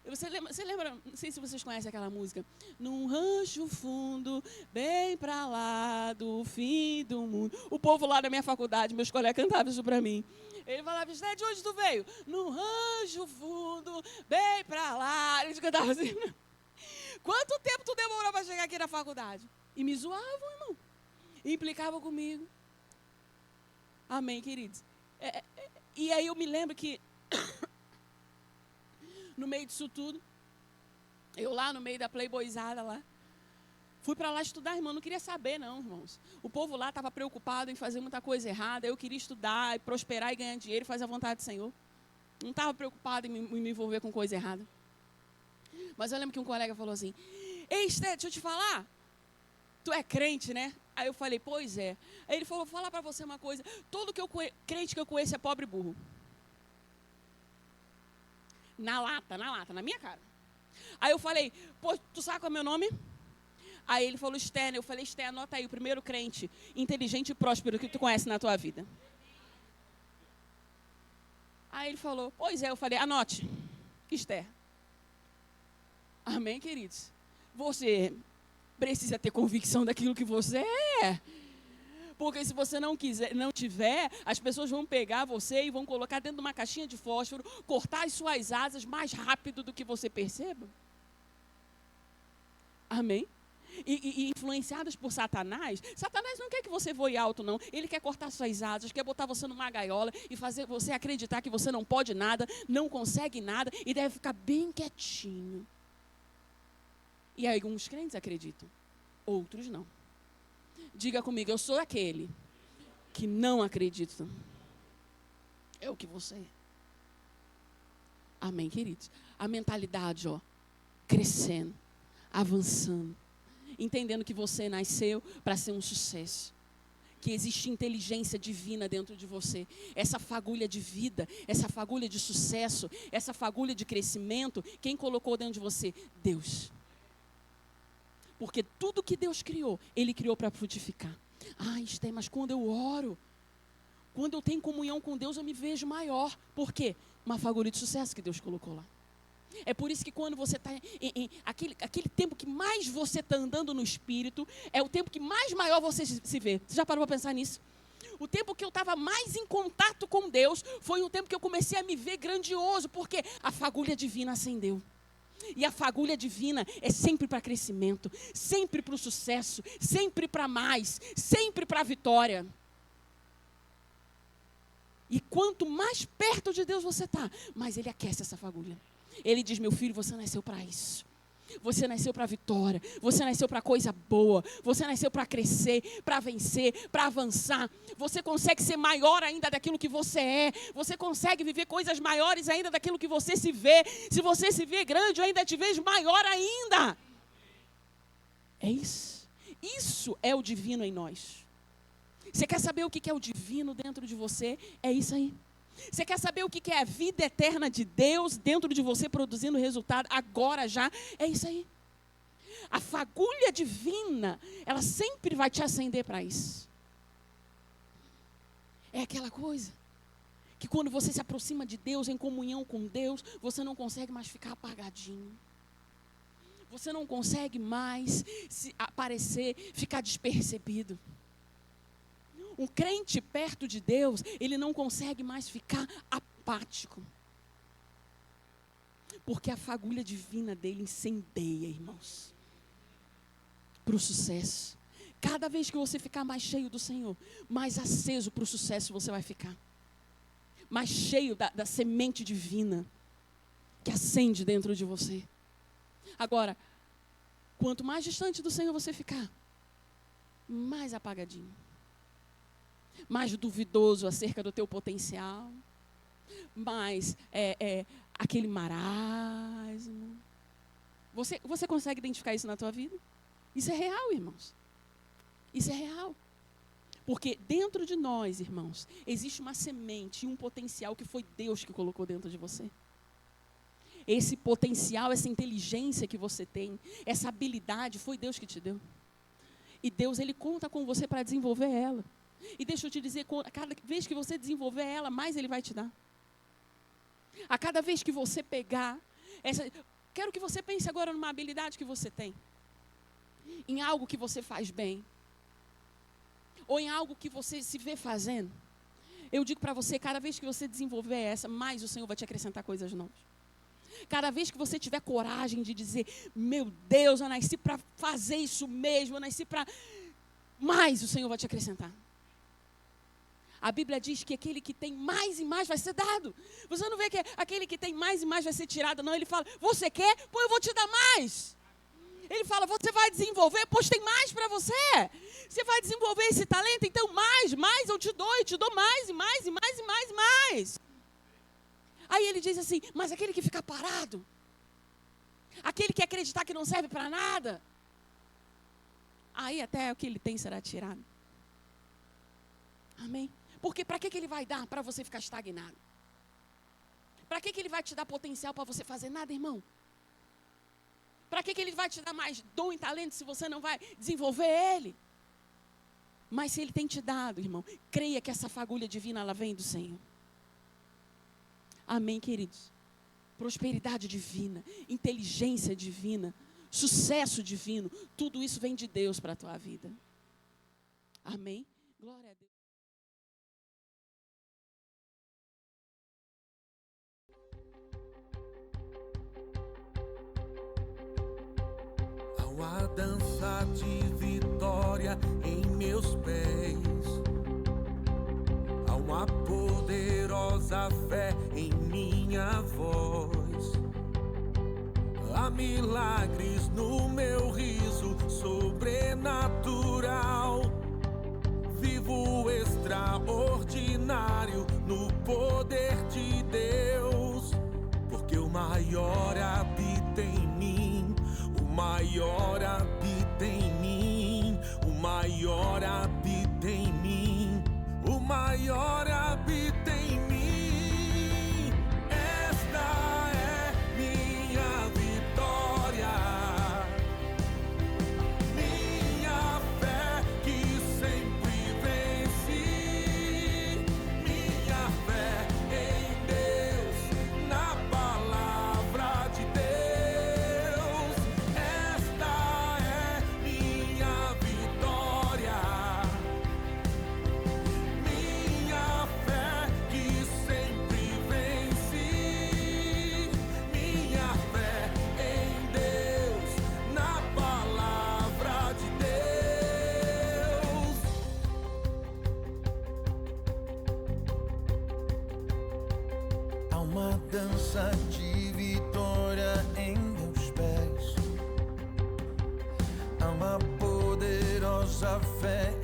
Speaker 2: você lembra, não sei se vocês conhecem aquela música, num rancho fundo, bem para lá do fim do mundo. O povo lá da minha faculdade, meus colegas cantavam isso para mim. Ele falava, Esté, de onde tu veio? Num rancho fundo, bem para lá. Eles cantavam assim. Quanto tempo tu demorou para chegar aqui na faculdade? E me zoavam, irmão. E implicavam comigo. Amém, queridos. E aí eu me lembro que, no meio disso tudo, eu lá no meio da playboyzada lá, fui para lá estudar, irmão, não queria saber não, irmãos. O povo lá estava preocupado em fazer muita coisa errada, eu queria estudar, e prosperar e ganhar dinheiro e fazer a vontade do Senhor. Não estava preocupado em me envolver com coisa errada. Mas eu lembro que um colega falou assim, ei, Esté, deixa eu te falar, tu é crente, né? Aí eu falei, pois é. Aí ele falou, vou falar para você uma coisa, todo crente que eu conheço é pobre e burro. Na lata, na minha cara. Aí eu falei, pô, tu sabe qual é o meu nome? Aí ele falou, Esté, eu falei, Esté, anota aí, o primeiro crente inteligente e próspero que tu conhece na tua vida. Aí ele falou, pois é, eu falei, anote, Esté. Amém, queridos? Você precisa ter convicção daquilo que você é. Porque se você não tiver, as pessoas vão pegar você e vão colocar dentro de uma caixinha de fósforo, cortar as suas asas mais rápido do que você perceba. Amém? E influenciadas por Satanás não quer que você voe alto, não. Ele quer cortar suas asas, quer botar você numa gaiola e fazer você acreditar que você não pode nada, não consegue nada e deve ficar bem quietinho. E aí alguns crentes acreditam, outros não. Diga comigo, eu sou aquele que não acredita. É o que você é. Amém, queridos? A mentalidade, crescendo, avançando, entendendo que você nasceu para ser um sucesso. Que existe inteligência divina dentro de você. Essa fagulha de vida, essa fagulha de sucesso, essa fagulha de crescimento, quem colocou dentro de você? Deus. Porque tudo que Deus criou, Ele criou para frutificar. Esté, mas quando eu oro, quando eu tenho comunhão com Deus, eu me vejo maior. Por quê? Uma fagulha de sucesso que Deus colocou lá. É por isso que quando você está aquele tempo que mais você está andando no Espírito, é o tempo que mais maior você se vê. Você já parou para pensar nisso? O tempo que eu estava mais em contato com Deus, foi o tempo que eu comecei a me ver grandioso, porque a fagulha divina acendeu. E a fagulha divina é sempre para crescimento, sempre para o sucesso, sempre para mais, sempre para a vitória. E quanto mais perto de Deus você está, mais Ele aquece essa fagulha. Ele diz, meu filho, você nasceu para isso. Você nasceu para a vitória, você nasceu para coisa boa, você nasceu para crescer, para vencer, para avançar. Você consegue ser maior ainda daquilo que você é. Você consegue viver coisas maiores ainda daquilo que você se vê. Se você se vê grande, eu ainda te vejo maior ainda. É isso. Isso é o divino em nós. Você quer saber o que é o divino dentro de você? É isso aí. Você quer saber o que é a vida eterna de Deus dentro de você, produzindo resultado agora já? É isso aí. A fagulha divina, ela sempre vai te acender para isso. É aquela coisa que quando você se aproxima de Deus, em comunhão com Deus, você não consegue mais ficar apagadinho. Você não consegue mais aparecer, ficar despercebido. Um crente perto de Deus, ele não consegue mais ficar apático. Porque a fagulha divina dele incendeia, irmãos, para o sucesso. Cada vez que você ficar mais cheio do Senhor, mais aceso para o sucesso você vai ficar. Mais cheio da semente divina que acende dentro de você. Agora, quanto mais distante do Senhor você ficar, mais apagadinho. Mais duvidoso acerca do teu potencial, mais aquele marasmo, Você consegue identificar isso na tua vida? Isso é real, irmãos. Isso é real. Porque dentro de nós, irmãos, existe uma semente e um potencial que foi Deus que colocou dentro de você. Esse potencial, essa inteligência que você tem, essa habilidade, foi Deus que te deu. E Deus, Ele conta com você para desenvolver ela. E deixa eu te dizer, cada vez que você desenvolver ela, mais Ele vai te dar. A cada vez que você pegar, quero que você pense agora numa habilidade que você tem. Em algo que você faz bem. Ou em algo que você se vê fazendo. Eu digo para você, cada vez que você desenvolver essa, mais o Senhor vai te acrescentar coisas novas. Cada vez que você tiver coragem de dizer, meu Deus, eu nasci para fazer isso mesmo, eu nasci para... Mais o Senhor vai te acrescentar. A Bíblia diz que aquele que tem mais e mais vai ser dado. Você não vê que aquele que tem mais e mais vai ser tirado, não. Ele fala, você quer? Pô, eu vou te dar mais. Ele fala, você vai desenvolver? Pois tem mais para você. Você vai desenvolver esse talento? Então mais eu te dou mais e mais e mais e mais e mais. Aí ele diz assim, mas aquele que fica parado, aquele que acreditar que não serve para nada, aí até o que ele tem será tirado. Amém? Porque para que ele vai dar? Para você ficar estagnado. Para que ele vai te dar potencial para você fazer nada, irmão? Para que ele vai te dar mais dom e talento se você não vai desenvolver ele? Mas se ele tem te dado, irmão, creia que essa fagulha divina, ela vem do Senhor. Amém, queridos? Prosperidade divina, inteligência divina, sucesso divino, tudo isso vem de Deus para a tua vida. Amém? Glória a Deus.
Speaker 1: Há uma dança de vitória em meus pés. Há uma poderosa fé em minha voz. Há milagres no meu riso sobrenatural. Vivo extraordinário no poder de Deus. Porque o maior habita em mim. O maior habita em mim. O maior habita em mim. O maior habita em mim. Esta é minha vitória. Minha fé que sempre vence. Minha fé em Deus, na palavra de Deus. Esta é minha vitória. Minha fé que sempre vence. Minha fé em Deus, na palavra de Deus. Há uma dança de vitória em meus pés. Há uma poderosa fé